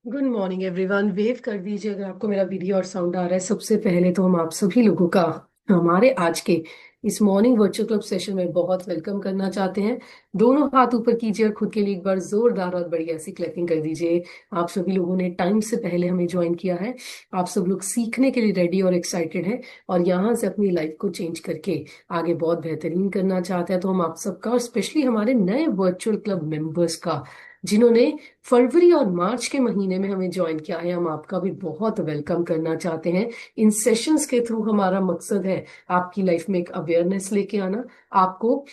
Good morning everyone. Wave कर दीजिए अगर आपको मेरा वीडियो और साउंड आ रहा है। सबसे पहले तो हम आप सभी लोगों का हमारे आज के इस मॉर्निंग वर्चुअल क्लब सेशन में बहुत वेलकम करना चाहते हैं। दोनों हाथ ऊपर कीजिए और खुद के लिए एक बार जोरदार और बढ़िया सी क्लैपिंग कर दीजिए। आप सभी लोगों ने टाइम से पहले हमें ज्वाइन किया है। आप सब लोग सीखने के लिए रेडी और एक्साइटेड हैं और यहाँ से अपनी लाइफ को चेंज करके आगे बहुत बेहतरीन करना चाहते हैं। तो हम आप सबका और स्पेशली हमारे नए वर्चुअल क्लब मेंबर्स का जिन्होंने फरवरी और मार्च के महीने में हमें ज्वाइन किया है, हम आपका भी बहुत वेलकम करना चाहते हैं। इन सेशंस के थ्रू हमारा मकसद है आपकी लाइफ में एक अवेयरनेस लेके आना, आपको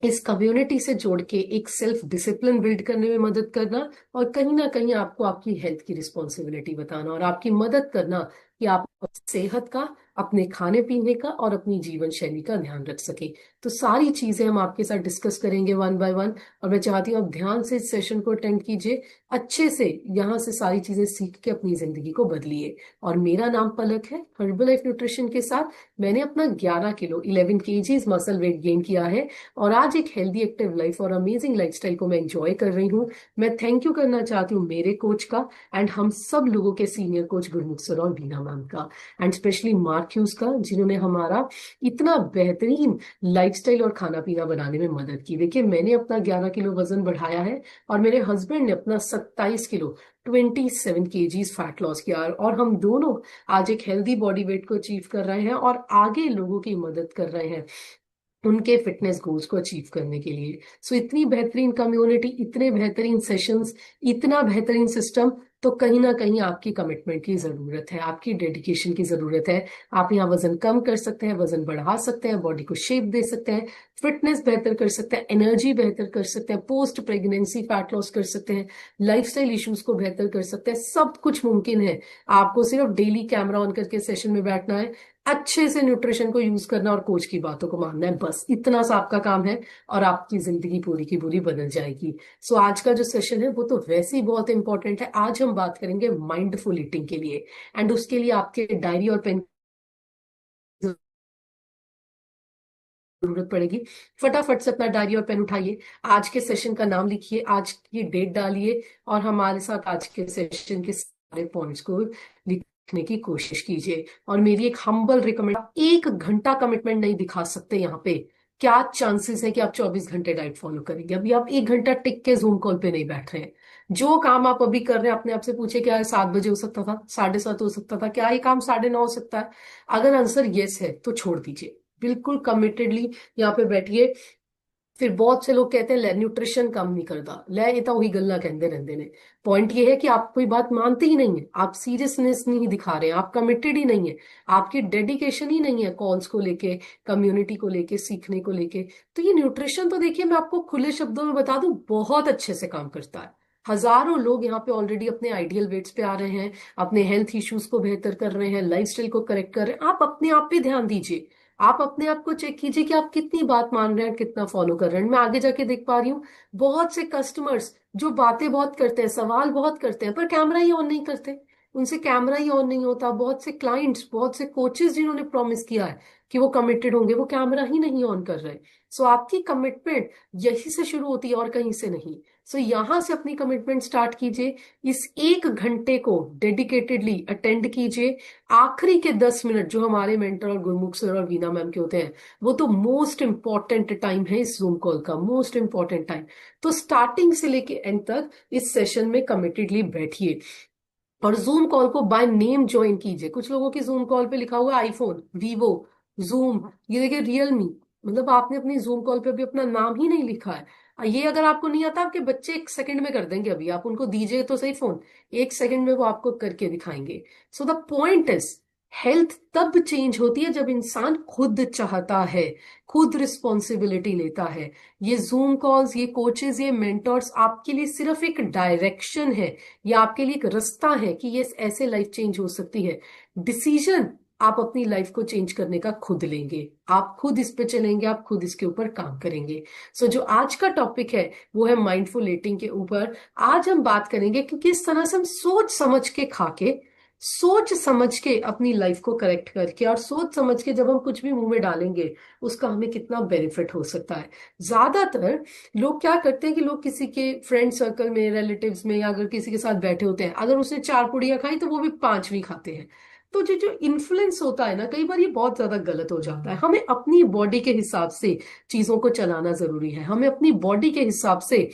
इस कम्युनिटी से जोड़ के एक सेल्फ डिसिप्लिन बिल्ड करने में मदद करना और कहीं ना कहीं आपको आपकी हेल्थ की रिस्पॉन्सिबिलिटी बताना और आपकी मदद करना कि आप सेहत का, अपने खाने पीने का और अपनी जीवन शैली का ध्यान रख सके। तो सारी चीजें हम आपके साथ डिस्कस करेंगे वन बाय वन। और मैं चाहती हूँ आप ध्यान से इस सेशन को अटेंड कीजिए, अच्छे से यहाँ से सारी चीजें सीख के अपनी जिंदगी को बदलिए। और मेरा नाम पलक है। हर्बल लाइफ न्यूट्रिशन के साथ मैंने अपना 11 kilo 11 kgs muscle weight gain किया है और आज एक हेल्दी एक्टिव लाइफ और अमेजिंग लाइफस्टाइल को मैं एंजॉय कर रही हूँ। मैं थैंक यू करना चाहती हूँ मेरे कोच का एंड हम सब लोगों के सीनियर कोच गुरमुख सर और बीना मैम का एंड स्पेशली मार्क ह्यूज का, जिन्होंने हमारा इतना बेहतरीन लाइफस्टाइल और खाना पीना बनाने में मदद की। देखिए, मैंने अपना 11 किलो वजन बढ़ाया है और मेरे हस्बैंड ने अपना 27 किलो 27 kgs फैट लॉस किया और हम दोनों आज एक हेल्दी बॉडी वेट को अचीव कर रहे हैं और आगे लोगों की मदद कर रहे हैं उनके फिटनेस गोल्स को अचीव करने के लिए। सो इतनी बेहतरीन कम्युनिटी, इतने बेहतरीन सेशंस, इतना बेहतरीन सिस्टम, तो कहीं ना कहीं आपकी कमिटमेंट की जरूरत है, आपकी डेडिकेशन की जरूरत है। आप यहाँ वजन कम कर सकते हैं, वजन बढ़ा सकते हैं, बॉडी को शेप दे सकते हैं, फिटनेस बेहतर कर सकते हैं, एनर्जी बेहतर कर सकते हैं, पोस्ट प्रेगनेंसी फैट लॉस कर सकते हैं, लाइफस्टाइल इश्यूज को बेहतर कर सकते हैं। सब कुछ मुमकिन है। आपको सिर्फ डेली कैमरा ऑन करके सेशन में बैठना है, अच्छे से न्यूट्रिशन को यूज करना और कोच की बातों को मानना है, बस इतना सा आपका काम है और आपकी जिंदगी पूरी की पूरी बदल जाएगी। सो आज का जो सेशन है वो तो वैसे ही बहुत इंपॉर्टेंट है। आज हम बात करेंगे माइंडफुल ईटिंग के लिए एंड उसके लिए आपके डायरी और पेन की जरूरत पड़ेगी। फटाफट से अपना डायरी और पेन उठाइए, आज के सेशन का नाम लिखिए, आज की डेट डालिए और हमारे साथ आज के सेशन के सारे पॉइंट्स को लिखने की कोशिश कीजिए। और मेरी एक हम्बल रिकमेंड, 1 घंटा कमिटमेंट नहीं दिखा सकते यहाँ पे। क्या चांसेस है कि आप 24 घंटे डाइट फॉलो करेंगे? अभी आप 1 घंटा टिक के जूम कॉल पे नहीं बैठ रहे हैं। जो काम आप अभी कर रहे हैं अपने आप से पूछे, क्या 7 बजे हो सकता था, 7:30 हो सकता था, क्या ये काम 9:30 हो सकता है? अगर आंसर यस है तो छोड़ दीजिए, बिल्कुल कमिटेडली यहाँ पे बैठिए। फिर बहुत से लोग कहते हैं ले न्यूट्रिशन कम नहीं करता, ले ये तो वही गल्ला कहते रहते ने। पॉइंट ये है कि आप कोई बात मानते ही नहीं है, आप सीरियसनेस नहीं दिखा रहे हैं, आप कमिटेड ही नहीं है, आपकी डेडिकेशन ही नहीं है कॉल्स को लेके, कम्युनिटी को लेके, सीखने को लेके। तो ये न्यूट्रिशन तो देखिए, मैं आपको खुले शब्दों में बता दूं, बहुत अच्छे से काम करता है। हजारों लोग यहाँ पे ऑलरेडी अपने आइडियल वेट्स पे आ रहे हैं, अपने हेल्थ इश्यूज को बेहतर कर रहे हैं, लाइफस्टाइल को करेक्ट कर रहे हैं। आप अपने आप पे ध्यान दीजिए, आप अपने आप को चेक कीजिए कि आप कितनी बात मान रहे हैं, कितना फॉलो कर रहे हैं। मैं आगे जाके देख पा रही हूँ बहुत से कस्टमर्स जो बातें बहुत करते हैं, सवाल बहुत करते हैं, पर कैमरा ही ऑन नहीं करते, उनसे कैमरा ही ऑन नहीं होता। बहुत से क्लाइंट्स, बहुत से कोचेस जिन्होंने प्रॉमिस किया है कि वो कमिटेड होंगे, वो कैमरा ही नहीं ऑन कर रहे। सो आपकी कमिटमेंट यही से शुरू होती है और कहीं से नहीं। सो यहां से अपनी कमिटमेंट स्टार्ट कीजिए, इस 1 घंटे को डेडिकेटेडली अटेंड कीजिए। आखिरी के 10 मिनट जो हमारे मेंटर और गुरमुख सर और वीना मैम के होते हैं, वो तो मोस्ट इंपॉर्टेंट टाइम है इस जूम कॉल का, मोस्ट इंपॉर्टेंट टाइम। तो स्टार्टिंग से लेके एंड तक इस सेशन में कमिटेडली बैठिए और जूम कॉल को बाय नेम ज्वाइन कीजिए। कुछ लोगों की जूम कॉल पे लिखा हुआ है आईफोन, वीवो, जूम, ये देखिए रियलमी, मतलब आपने अपनी जूम कॉल पे भी अपना नाम ही नहीं लिखा है। ये अगर आपको नहीं आता, आपके बच्चे 1 सेकंड में कर देंगे। अभी आप उनको दीजिए तो सही फोन, 1 सेकंड में वो आपको करके दिखाएंगे। So the point is, health तब चेंज होती है जब इंसान खुद चाहता है, खुद रिस्पॉन्सिबिलिटी लेता है। ये जूम कॉल्स, ये कोचेस, ये मेंटर्स आपके लिए सिर्फ एक डायरेक्शन है, या आपके लिए एक रास्ता है कि ये ऐसे लाइफ चेंज हो सकती है। डिसीजन आप अपनी लाइफ को चेंज करने का खुद लेंगे, आप खुद इस पे चलेंगे, आप खुद इसके ऊपर काम करेंगे। सो जो आज का टॉपिक है वो है माइंडफुल ईटिंग के ऊपर। आज हम बात करेंगे कि किस तरह से हम सोच समझ के खा के सोच समझ के अपनी लाइफ को करेक्ट करके, और सोच समझ के जब हम कुछ भी मुंह में डालेंगे उसका हमें कितना बेनिफिट हो सकता है। ज्यादातर लोग क्या करते हैं कि लोग किसी के फ्रेंड सर्कल में, रिलेटिव्स में, या अगर किसी के साथ बैठे होते हैं, अगर उसने 4 पुड़ियां खाई तो वो भी 5वीं खाते हैं। तो जो जो इन्फ्लुएंस होता है ना, कई बार ये बहुत ज्यादा गलत हो जाता है। हमें अपनी बॉडी के हिसाब से चीजों को चलाना जरूरी है, हमें अपनी बॉडी के हिसाब से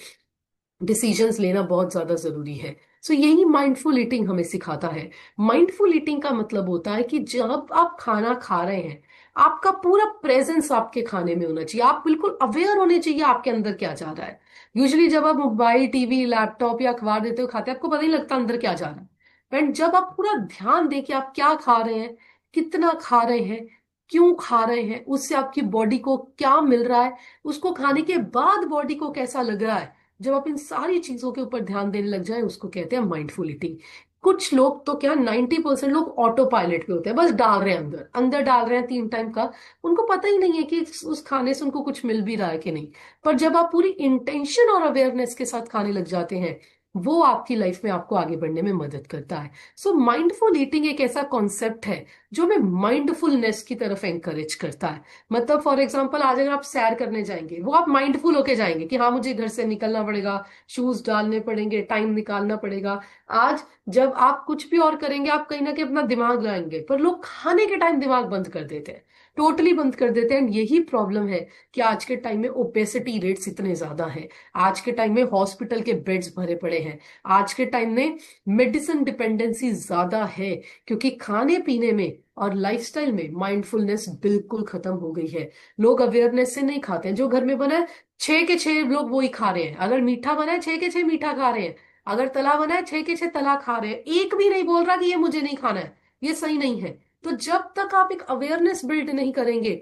डिसीजंस लेना बहुत ज्यादा जरूरी है। सो यही माइंडफुल ईटिंग हमें सिखाता है। माइंडफुल ईटिंग का मतलब होता है कि जब आप खाना खा रहे हैं, आपका पूरा प्रेजेंस आपके खाने में होना चाहिए। आप बिल्कुल अवेयर होने चाहिए आपके अंदर क्या जा रहा है। यूजुअली जब आप मोबाइल, टीवी, लैपटॉप या अखबार देते हो खाते हैं, आपको पता नहीं लगता अंदर क्या जा रहा है। बट जब आप पूरा ध्यान दें कि आप क्या खा रहे हैं, कितना खा रहे हैं, क्यों खा रहे हैं, उससे आपकी बॉडी को क्या मिल रहा है, उसको खाने के बाद बॉडी को कैसा लग रहा है, जब आप इन सारी चीजों के ऊपर ध्यान देने लग जाए, उसको कहते हैं माइंडफुल ईटिंग। कुछ लोग तो क्या, 90% लोग ऑटो पायलट पे होते हैं, बस डाल रहे हैं अंदर अंदर डाल रहे हैं 3 टाइम का। उनको पता ही नहीं है कि उस खाने से उनको कुछ मिल भी रहा है कि नहीं। पर जब आप पूरी इंटेंशन और अवेयरनेस के साथ खाने लग जाते हैं, वो आपकी लाइफ में आपको आगे बढ़ने में मदद करता है। सो माइंडफुल ईटिंग एक ऐसा कॉन्सेप्ट है जो हमें माइंडफुलनेस की तरफ एंकरेज करता है। मतलब फॉर एग्जाम्पल, आज अगर आप सैर करने जाएंगे, वो आप माइंडफुल होके जाएंगे कि हाँ मुझे घर से निकलना पड़ेगा, शूज डालने पड़ेंगे, टाइम निकालना पड़ेगा। आज जब आप कुछ भी और करेंगे, आप कहीं ना कहीं अपना दिमाग लगाएंगे। पर लोग खाने के टाइम दिमाग बंद कर देते हैं, टोटली बंद कर देते हैं। एंड यही प्रॉब्लम है कि आज के टाइम में ओबेसिटी रेट्स इतने ज्यादा हैं। आज के टाइम में हॉस्पिटल के बेड्स भरे पड़े हैं। आज के टाइम में मेडिसिन डिपेंडेंसी ज्यादा है, क्योंकि खाने पीने में और लाइफस्टाइल में माइंडफुलनेस बिल्कुल खत्म हो गई है। लोग अवेयरनेस से नहीं खाते हैं। जो घर में बना है 6 के 6 लोग वही खा रहे हैं। अगर मीठा बना है 6 के 6 मीठा खा रहे हैं। अगर तला बना है 6 के 6 तला खा रहे हैं। एक भी नहीं बोल रहा कि ये मुझे नहीं खाना है, ये सही नहीं है। तो जब तक आप एक अवेयरनेस बिल्ड नहीं करेंगे,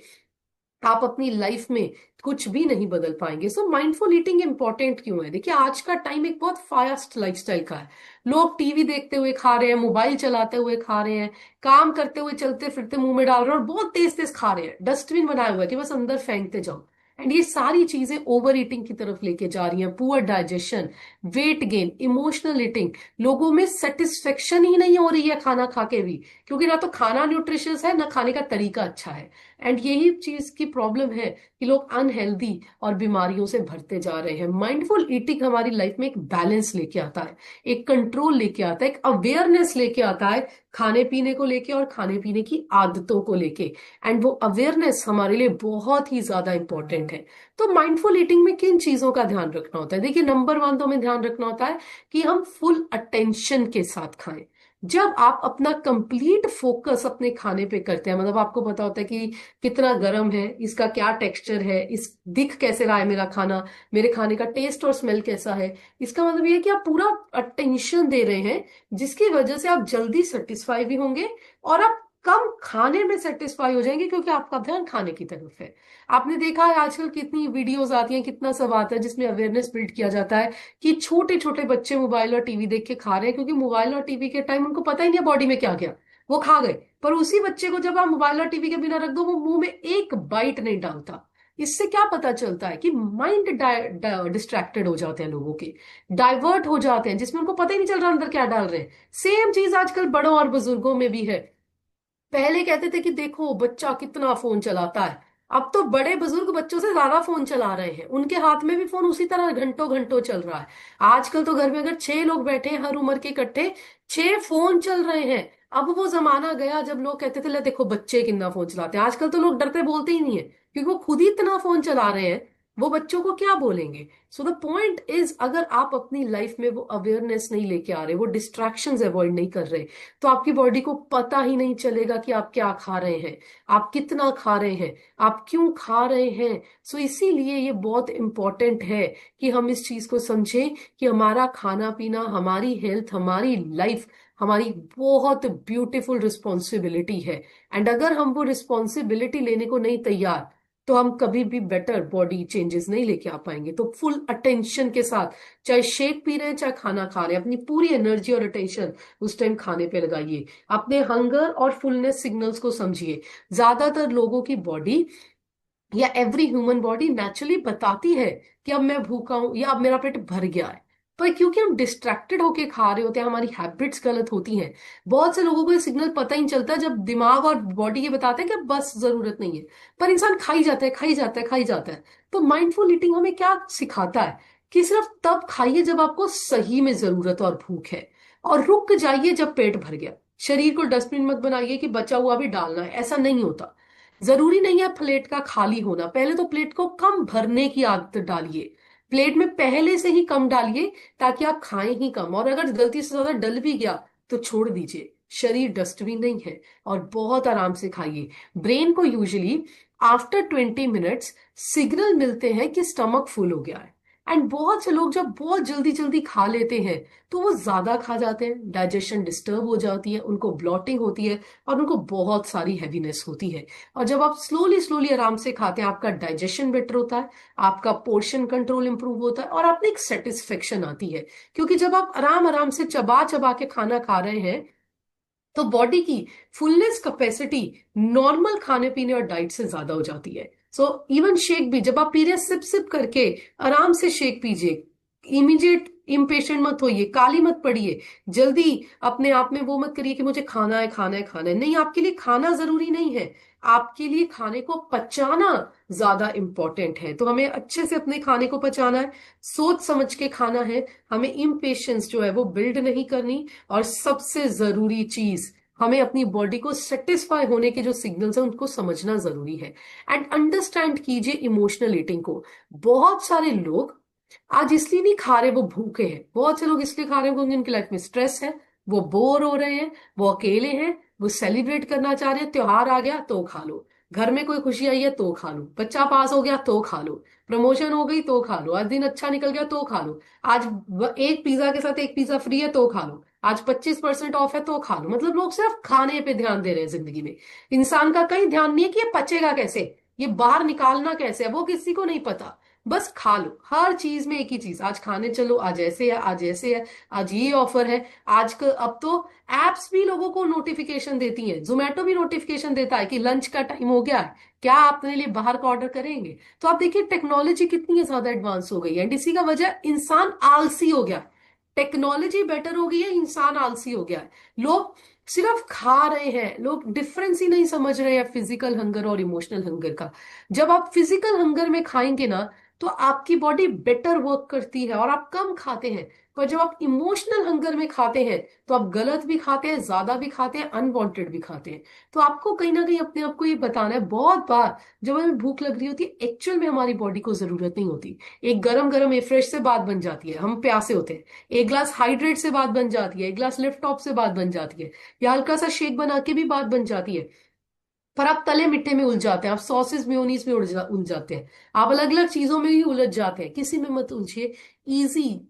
आप अपनी लाइफ में कुछ भी नहीं बदल पाएंगे। सो माइंडफुल ईटिंग इंपॉर्टेंट क्यों है? देखिए, आज का टाइम एक बहुत फास्ट लाइफस्टाइल का है। लोग टीवी देखते हुए खा रहे हैं, मोबाइल चलाते हुए खा रहे हैं, काम करते हुए, चलते फिरते मुंह में डाल रहे हैं, और बहुत तेज तेज खा रहे हैं। डस्टबिन बनाया हुआ है कि बस अंदर फेंकते जाओ। एंड ये सारी चीजें ओवर ईटिंग की तरफ लेके जा रही हैं। Poor digestion, weight gain, emotional eating. लोगों में सेटिस्फेक्शन ही नहीं हो रही है खाना खा के भी, क्योंकि ना तो खाना न्यूट्रिशियस है, ना खाने का तरीका अच्छा है। एंड यही चीज की प्रॉब्लम है कि लोग अनहेल्दी और बीमारियों से भरते जा रहे हैं। माइंडफुल ईटिंग हमारी लाइफ में एक बैलेंस लेके आता है, एक कंट्रोल लेके आता है, एक अवेयरनेस लेके आता है, खाने पीने को लेके और खाने पीने की आदतों को लेके। एंड वो अवेयरनेस हमारे लिए बहुत ही ज्यादा इंपॉर्टेंट है। तो माइंडफुल ईटिंग में किन चीजों का ध्यान रखना होता है? देखिए, नंबर 1 तो हमें ध्यान रखना होता है कि हम फुल अटेंशन के साथ खाएं। जब आप अपना कंप्लीट फोकस अपने खाने पे करते हैं, मतलब आपको पता होता है कि कितना गर्म है, इसका क्या टेक्सचर है, इस दिख कैसे रहा है मेरा खाना, मेरे खाने का टेस्ट और स्मेल कैसा है, इसका मतलब ये है कि आप पूरा अटेंशन दे रहे हैं, जिसकी वजह से आप जल्दी सेटिस्फाई भी होंगे, और आप कम खाने में सेटिस्फाई हो जाएंगे, क्योंकि आपका ध्यान खाने की तरफ है। आपने देखा है आजकल कितनी वीडियोस आती हैं, कितना सब आता है जिसमें अवेयरनेस बिल्ड किया जाता है कि छोटे छोटे बच्चे मोबाइल और टीवी देख के खा रहे हैं, क्योंकि मोबाइल और टीवी के टाइम उनको पता ही नहीं है बॉडी में क्या गया, वो खा गए। पर उसी बच्चे को जब आप मोबाइल और टीवी के बिना रख दो, वो मुंह में एक बाइट नहीं डालता। इससे क्या पता चलता है कि माइंड डिस्ट्रैक्टेड हो जाते हैं लोगों के, डाइवर्ट हो जाते हैं, जिसमें उनको पता ही नहीं चल रहा अंदर क्या डाल रहे हैं। सेम चीज आजकल बड़ों और बुजुर्गों में भी है। पहले कहते थे कि देखो बच्चा कितना फोन चलाता है, अब तो बड़े बुजुर्ग बच्चों से ज्यादा फोन चला रहे हैं, उनके हाथ में भी फोन उसी तरह घंटों घंटों चल रहा है। आजकल तो घर में अगर 6 लोग बैठे हैं, हर उम्र के इकट्ठे, 6 फोन चल रहे हैं। अब वो जमाना गया जब लोग कहते थे ले देखो बच्चे कितना फोन चलाते हैं। आजकल तो लोग डरते बोलते ही नहीं है, क्योंकि वो खुद ही इतना फोन चला रहे हैं, वो बच्चों को क्या बोलेंगे। सो द पॉइंट इज, अगर आप अपनी लाइफ में वो अवेयरनेस नहीं लेके आ रहे, वो डिस्ट्रैक्शंस अवॉइड नहीं कर रहे, तो आपकी बॉडी को पता ही नहीं चलेगा कि आप क्या खा रहे हैं, आप कितना खा रहे हैं, आप क्यों खा रहे हैं। सो इसीलिए ये बहुत इंपॉर्टेंट है कि हम इस चीज को समझें कि हमारा खाना पीना, हमारी हेल्थ, हमारी लाइफ, हमारी बहुत ब्यूटीफुल रिस्पॉन्सिबिलिटी है। एंड अगर हम वो रिस्पॉन्सिबिलिटी लेने को नहीं तैयार, तो हम कभी भी बेटर बॉडी चेंजेस नहीं लेके आ पाएंगे। तो फुल अटेंशन के साथ, चाहे शेक पी रहे हैं चाहे खाना खा रहे हैं, अपनी पूरी एनर्जी और अटेंशन उस टाइम खाने पे लगाइए। अपने हंगर और फुलनेस सिग्नल्स को समझिए। ज्यादातर लोगों की बॉडी, या एवरी ह्यूमन बॉडी नेचुरली बताती है कि अब मैं भूखा हूं या अब मेरा पेट भर गया है। पर क्योंकि हम डिस्ट्रैक्टेड होके खा रहे होते हैं, हमारी हैबिट्स गलत होती हैं। बहुत से लोगों को ये सिग्नल पता ही नहीं चलता जब दिमाग और बॉडी ये बताते हैं कि बस जरूरत नहीं है, पर इंसान खाई जाता है, खाई जाता है, खाई जाता है। तो माइंडफुल ईटिंग हमें क्या सिखाता है कि सिर्फ तब खाइए जब आपको सही में जरूरत और भूख है, और रुक जाइए जब पेट भर गया। शरीर को डस्टबिन मत बनाइए कि बचा हुआ भी डालना है, ऐसा नहीं होता। जरूरी नहीं है प्लेट का खाली होना, पहले तो प्लेट को कम भरने की आदत डालिए। प्लेट में पहले से ही कम डालिए ताकि आप खाएं ही कम, और अगर गलती से ज्यादा डल भी गया तो छोड़ दीजिए। शरीर डस्टबिन नहीं है। और बहुत आराम से खाइए। ब्रेन को यूजुअली आफ्टर 20 मिनट्स सिग्नल मिलते हैं कि स्टमक फुल हो गया है। एंड बहुत से लोग जब बहुत जल्दी जल्दी खा लेते हैं तो वो ज्यादा खा जाते हैं, डाइजेशन डिस्टर्ब हो जाती है, उनको ब्लॉटिंग होती है, और उनको बहुत सारी हैवीनेस होती है। और जब आप स्लोली स्लोली आराम से खाते हैं, आपका डाइजेशन बेटर होता है, आपका पोर्शन कंट्रोल इंप्रूव होता है, और आप में एक सेटिस्फेक्शन आती है। क्योंकि जब आप आराम आराम से चबा चबा के खाना खा रहे हैं तो बॉडी की फुलनेस कैपेसिटी नॉर्मल खाने पीने और डाइट से ज्यादा हो जाती है। सो इवन शेक भी जब आप पी रहे हैं, सिप सिप करके आराम से शेक पीजिए। इमीडिएट इम्पेशेंट मत होइए, काली मत पड़िए, जल्दी अपने आप में वो मत करिए कि मुझे खाना है, खाना है, खाना है। नहीं, आपके लिए खाना जरूरी नहीं है, आपके लिए खाने को पचाना ज्यादा इंपॉर्टेंट है। तो हमें अच्छे से अपने खाने को पचाना है, सोच समझ के खाना है। हमें इम्पेशेंस जो है वो बिल्ड नहीं करनी। और सबसे जरूरी चीज, हमें अपनी बॉडी को सेटिस्फाई होने के जो सिग्नल्स हैं उनको समझना जरूरी है। एंड अंडरस्टैंड कीजिए इमोशनल ईटिंग को। बहुत सारे लोग आज इसलिए नहीं खा रहे, वो भूखे हैं। बहुत से लोग इसलिए खा रहे हैं क्योंकि उनकी लाइफ में स्ट्रेस है, वो बोर हो रहे हैं, वो अकेले हैं, वो सेलिब्रेट करना चाह रहे हैं। त्योहार आ गया तो खा लो, घर में कोई खुशी आई है तो खा लो, बच्चा पास हो गया तो खा लो, प्रमोशन हो गई तो खा लो, आज दिन अच्छा निकल गया तो खा लो, आज एक पिज्जा के साथ एक पिज्जा फ्री है तो खा लो, आज 25% ऑफ है तो खा लो। मतलब लोग सिर्फ खाने पे ध्यान दे रहे हैं जिंदगी में। इंसान का कहीं ध्यान नहीं है कि ये पचेगा कैसे, ये बाहर निकालना कैसे है, वो किसी को नहीं पता। बस खा लो, हर चीज में एक ही चीज, आज खाने चलो, आज ऐसे है, आज ऐसे है, आज ये ऑफर है। अब तो एप्स भी लोगों को नोटिफिकेशन देती हैं, जोमेटो भी नोटिफिकेशन देता है कि लंच का टाइम हो गया है, क्या आप अपने लिए बाहर का ऑर्डर करेंगे। तो आप देखिए टेक्नोलॉजी कितनी ज्यादा एडवांस हो गई है, एंड इसी का वजह इंसान आलसी हो गया है। टेक्नोलॉजी बेटर हो गई है, इंसान आलसी हो गया है। लोग सिर्फ खा रहे हैं, लोग डिफरेंस ही नहीं समझ रहे हैं फिजिकल हंगर और इमोशनल हंगर का। जब आप फिजिकल हंगर में खाएंगे ना तो आपकी बॉडी बेटर वर्क करती है और आप कम खाते हैं। पर जब आप इमोशनल हंगर में खाते हैं तो आप गलत भी खाते हैं, ज्यादा भी खाते हैं, अनवांटेड भी खाते हैं। तो आपको कहीं ना कहीं अपने आप को ये बताना है, बहुत बार जब हमें भूख लग रही होती है, एक्चुअल में हमारी बॉडी को जरूरत नहीं होती। एक गरम गरम एफ्रेश से बात बन जाती है, हम प्यासे होते हैं, एक ग्लास हाइड्रेट से बात बन जाती है, एक ग्लास लिफ्ट टॉप से बात बन जाती है, या हल्का सा शेक बना के भी बात बन जाती है। पर आप तले मिट्टे में उलझ जाते हैं, आप सॉसेस मेयोनीज में उलझ जाते हैं, आप अलग अलग चीजों में ही उलझ जाते हैं। किसी में मत उलझिए। इजी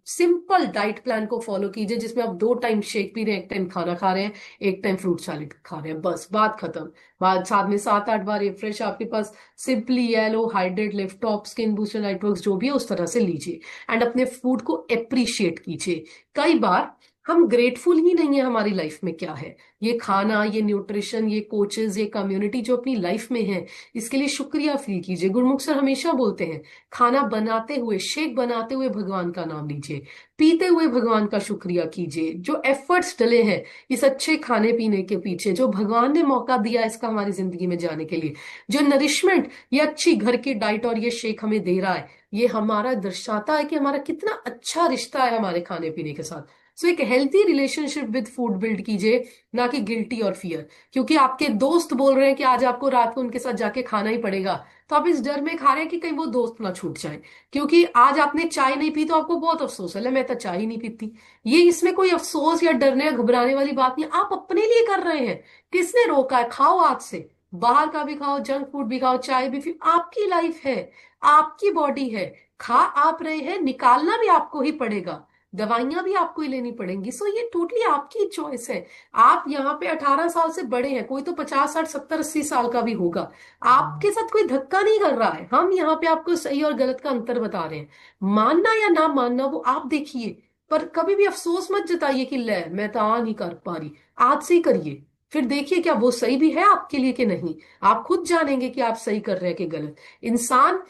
सिंपल डाइट प्लान को फॉलो कीजिए जिसमें आप 2 टाइम शेक पी रहे हैं, एक टाइम खाना खा रहे हैं, एक टाइम फ्रूट सैलेड खा रहे हैं, बस बात खत्म। बाद साथ में 7-8 बार रिफ्रेश आपके पास simply yellow hydrate lift top skin booster night जो भी है उस तरह से लीजिए। एंड अपने फूड को अप्रिशिएट कीजिए। कई बार हम ग्रेटफुल ही नहीं है हमारी लाइफ में क्या है। ये खाना, ये न्यूट्रिशन, ये कोचेस, ये कम्युनिटी जो अपनी लाइफ में है, इसके लिए शुक्रिया फील कीजिए। गुरमुख सर हमेशा बोलते हैं, खाना बनाते हुए, शेक बनाते हुए भगवान का नाम लीजिए, पीते हुए भगवान का शुक्रिया कीजिए। जो एफर्ट्स डले हैं इस अच्छे खाने पीने के पीछे, जो भगवान ने मौका दिया इसका हमारी जिंदगी में जाने के लिए, जो नरिशमेंट ये अच्छी घर की डाइट और ये शेक हमें दे रहा है, ये हमारा दर्शाता है कि हमारा कितना अच्छा रिश्ता है हमारे खाने पीने के साथ। सो एक healthy relationship with food build कीजिए, ना कि गिल्टी और फियर। क्योंकि आपके दोस्त बोल रहे हैं कि आज आपको रात को उनके साथ जाके खाना ही पड़ेगा, तो आप इस डर में खा रहे हैं कि कहीं वो दोस्त ना छूट जाए। क्योंकि आज आपने चाय नहीं पी तो आपको बहुत अफसोस है, मैं तो चाय ही नहीं पीती। ये इसमें कोई अफसोस या डरने या घबराने वाली बात नहीं, आप अपने लिए कर रहे हैं। किसने रोका है? खाओ आज से, बाहर का भी खाओ, जंक फूड भी खाओ, चाय भी पी, आपकी लाइफ है, आपकी बॉडी है। खा आप रहे हैं, निकालना भी आपको ही पड़ेगा, दवाइयां भी आपको ही लेनी पड़ेंगी। सो ये टोटली आपकी चॉइस है। आप यहाँ पे 18 साल से बड़े हैं, कोई तो 50-60-70-80 साल का भी होगा। आपके साथ कोई धक्का नहीं कर रहा है, हम यहाँ पे आपको सही और गलत का अंतर बता रहे हैं। मानना या ना मानना वो आप देखिए, पर कभी भी अफसोस मत जताइए कि ले मैं तो आ नहीं कर पा रही। आज से ही करिए, फिर देखिए क्या वो सही भी है आपके लिए कि नहीं। आप खुद जानेंगे कि आप सही कर रहे हैं कि गलत। इंसान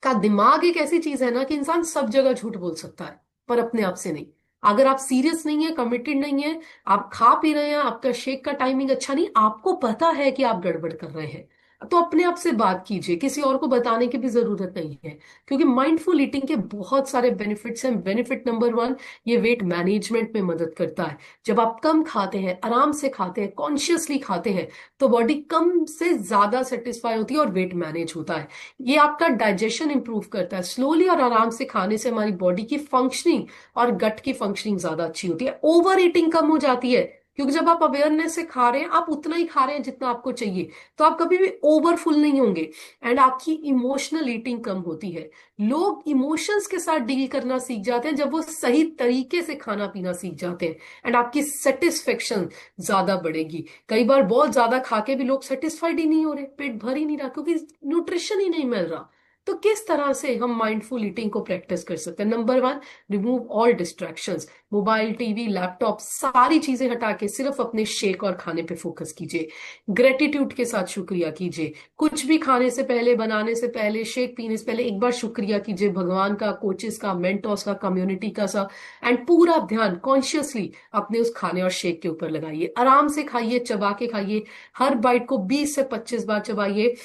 का दिमाग एक ऐसी चीज है ना कि इंसान सब जगह झूठ बोल सकता है, पर अपने आप से नहीं। अगर आप सीरियस नहीं है, कमिटेड नहीं है, आप खा पी रहे हैं, आपका शेक का टाइमिंग अच्छा नहीं, आपको पता है कि आप गड़बड़ कर रहे हैं, तो अपने आप से बात कीजिए, किसी और को बताने की भी जरूरत नहीं है। क्योंकि माइंडफुल ईटिंग के बहुत सारे बेनिफिट्स हैं। बेनिफिट नंबर वन, ये वेट मैनेजमेंट में मदद करता है। जब आप कम खाते हैं, आराम से खाते हैं, कॉन्शियसली खाते हैं, तो बॉडी कम से ज्यादा सेटिस्फाई होती है और वेट मैनेज होता है। ये आपका डाइजेशन इंप्रूव करता है। स्लोली और आराम से खाने से हमारी बॉडी की फंक्शनिंग और गट की फंक्शनिंग ज्यादा अच्छी होती है। ओवर ईटिंग कम हो जाती है, क्योंकि जब आप अवेयरनेस से खा रहे हैं, आप उतना ही खा रहे हैं जितना आपको चाहिए, तो आप कभी भी ओवरफुल नहीं होंगे। एंड आपकी इमोशनल ईटिंग कम होती है। लोग इमोशंस के साथ डील करना सीख जाते हैं जब वो सही तरीके से खाना पीना सीख जाते हैं। एंड आपकी सेटिस्फेक्शन ज्यादा बढ़ेगी। कई बार बहुत ज्यादा खा के भी लोग सेटिस्फाइड ही नहीं हो रहे, पेट भर ही नहीं रहा, क्योंकि न्यूट्रिशन ही नहीं मिल रहा। तो किस तरह से हम माइंडफुल ईटिंग को प्रैक्टिस कर सकते हैं? Number one, remove all distractions. Mobile, TV, laptop, सारी चीजें हटा के सिर्फ अपने शेक और खाने पे फोकस कीजिए। ग्रेटिट्यूड के साथ शुक्रिया कीजिए। कुछ भी खाने से पहले, बनाने से पहले, शेक पीने से पहले एक बार शुक्रिया कीजिए, भगवान का, कोचेस का, मेंटोर्स का, कम्युनिटी का सा। एंड पूरा ध्यान कॉन्शियसली अपने उस खाने और शेक के ऊपर लगाइए। आराम से खाइए, चबा के खाइए। हर बाइट को 20 से 25 बार चबाइए,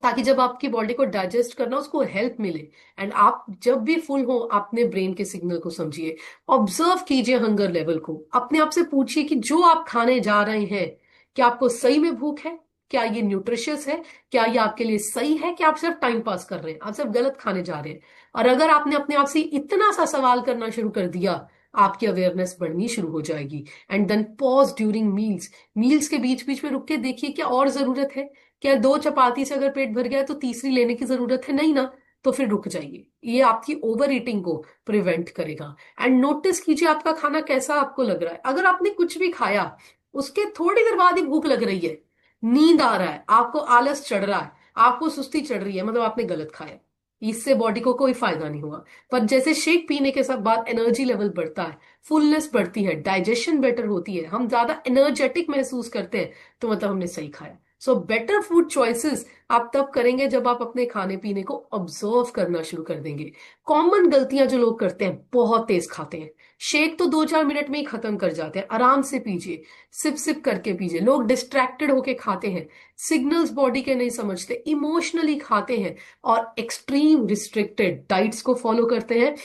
ताकि जब आपकी बॉडी को डाइजेस्ट करना उसको हेल्प मिले। एंड आप जब भी फुल हो, अपने ब्रेन के सिग्नल को समझिए। ऑब्जर्व कीजिए हंगर लेवल को। अपने आप से पूछिए कि जो आप खाने जा रहे हैं, क्या आपको सही में भूख है? क्या ये न्यूट्रिशियस है? क्या ये आपके लिए सही है? कि आप सिर्फ टाइम पास कर रहे हैं, आप सिर्फ गलत खाने जा रहे हैं? और अगर आपने अपने आप से इतना सा सवाल करना शुरू कर दिया, आपकी अवेयरनेस बढ़नी शुरू हो जाएगी। And then pause during meals. Meals के बीच बीच में रुक के देखिए, क्या और जरूरत है? क्या दो चपाती से अगर पेट भर गया है तो तीसरी लेने की जरूरत है? नहीं ना। तो फिर रुक जाइए। ये आपकी ओवर ईटिंग को प्रिवेंट करेगा। एंड नोटिस कीजिए आपका खाना कैसा आपको लग रहा है। अगर आपने कुछ भी खाया, उसके थोड़ी देर बाद ही भूख लग रही है, नींद आ रहा है, आपको आलस चढ़ रहा है, आपको सुस्ती चढ़ रही है, मतलब आपने गलत खाया। इससे बॉडी को कोई फायदा नहीं हुआ। पर जैसे शेक पीने के साथ बाद एनर्जी लेवल बढ़ता है, फुलनेस बढ़ती है, डाइजेशन बेटर होती है, हम ज्यादा एनर्जेटिक महसूस करते हैं, तो मतलब हमने सही खाया। सो बेटर फूड चॉइसेस आप तब करेंगे जब आप अपने खाने पीने को ऑब्जर्व करना शुरू कर देंगे। कॉमन गलतियां जो लोग करते हैं, बहुत तेज खाते हैं। शेक तो 2-4 मिनट में ही खत्म कर जाते हैं। आराम से पीजिए, सिप सिप करके पीजिए। लोग डिस्ट्रैक्टेड होके खाते हैं, सिग्नल्स बॉडी के नहीं समझते, इमोशनली खाते हैं, और एक्सट्रीम रिस्ट्रिक्टेड डाइट्स को फॉलो करते हैं,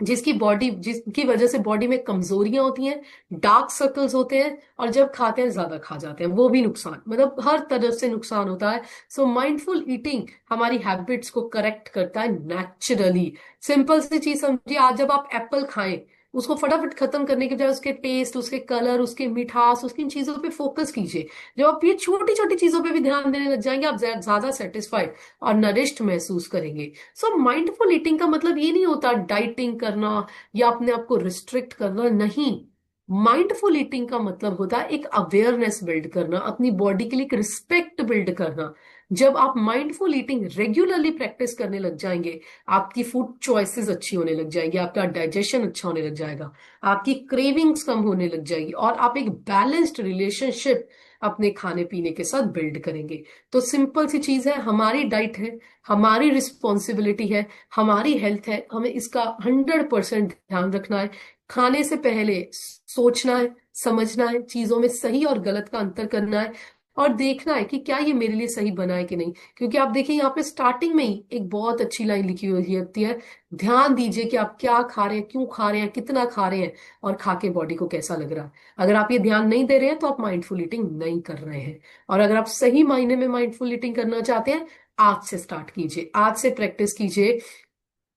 जिसकी वजह से बॉडी में कमजोरियां होती हैं, डार्क सर्कल्स होते हैं, और जब खाते हैं ज्यादा खा जाते हैं, वो भी नुकसान, मतलब हर तरह से नुकसान होता है। सो माइंडफुल ईटिंग हमारी हैबिट्स को करेक्ट करता है नेचुरली। सिंपल सी चीज समझिए, आज जब आप एप्पल खाएं, उसको फटाफट खत्म करने के बजाय उसके टेस्ट, उसके कलर, उसके मिठास, उसकी इन चीजों पे फोकस कीजिए। जब आप ये छोटी छोटी चीजों पे भी ध्यान देने लग जाएंगे, आप ज्यादा सेटिस्फाइड और नरिश्ड महसूस करेंगे। सो माइंडफुल ईटिंग का मतलब ये नहीं होता डाइटिंग करना या अपने आप को रिस्ट्रिक्ट करना, नहीं। माइंडफुल ईटिंग का मतलब होता है एक अवेयरनेस बिल्ड करना, अपनी बॉडी के लिए एक रिस्पेक्ट बिल्ड करना। जब आप माइंडफुल ईटिंग रेगुलरली प्रैक्टिस करने लग जाएंगे, आपकी फूड चॉइसेस अच्छी होने लग जाएंगी, आपका डाइजेशन अच्छा होने लग जाएगा, आपकी क्रेविंग्स कम होने लग जाएगी, और आप एक बैलेंस्ड रिलेशनशिप अपने खाने पीने के साथ बिल्ड करेंगे। तो सिंपल सी चीज है, हमारी डाइट है, हमारी रिस्पॉन्सिबिलिटी है, हमारी हेल्थ है, हमें इसका 100% ध्यान रखना है। खाने से पहले सोचना है, समझना है, चीजों में सही और गलत का अंतर करना है, और देखना है कि क्या ये मेरे लिए सही बना है कि नहीं। क्योंकि आप देखिए, यहाँ पे स्टार्टिंग में ही एक बहुत अच्छी लाइन लिखी हुई होती है, ध्यान दीजिए कि आप क्या खा रहे हैं, क्यों खा रहे हैं, कितना खा रहे हैं, और खा के बॉडी को कैसा लग रहा है। अगर आप ये ध्यान नहीं दे रहे हैं, तो आप माइंडफुल ईटिंग नहीं कर रहे हैं। और अगर आप सही मायने में माइंडफुल ईटिंग करना चाहते हैं, आज से स्टार्ट कीजिए, आज से प्रैक्टिस कीजिए,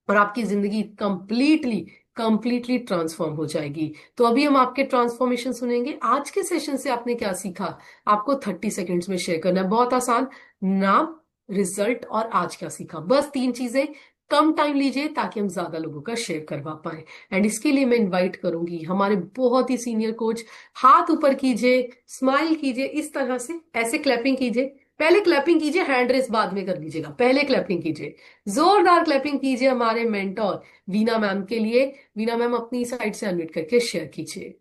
और आपकी जिंदगी कंप्लीटली कंप्लीटली ट्रांसफॉर्म हो जाएगी। तो अभी हम आपके ट्रांसफॉर्मेशन सुनेंगे। आज के सेशन से आपने क्या सीखा, आपको 30 सेकेंड्स में शेयर करना है, बहुत आसान। नाम, रिजल्ट और आज क्या सीखा, बस 3 चीजें। कम टाइम लीजिए ताकि हम ज्यादा लोगों का शेयर करवा पाए। एंड इसके लिए मैं इनवाइट करूंगी हमारे बहुत ही सीनियर कोच। हाथ ऊपर कीजिए, स्माइल कीजिए, इस तरह से ऐसे क्लैपिंग कीजिए। पहले क्लैपिंग कीजिए, हैंड रेस बाद में कर लीजिएगा, पहले क्लैपिंग कीजिए। जोरदार क्लैपिंग कीजिए हमारे मेंटोर वीना मैम के लिए। वीना मैम, अपनी साइड से अनम्यूट करके शेयर कीजिए।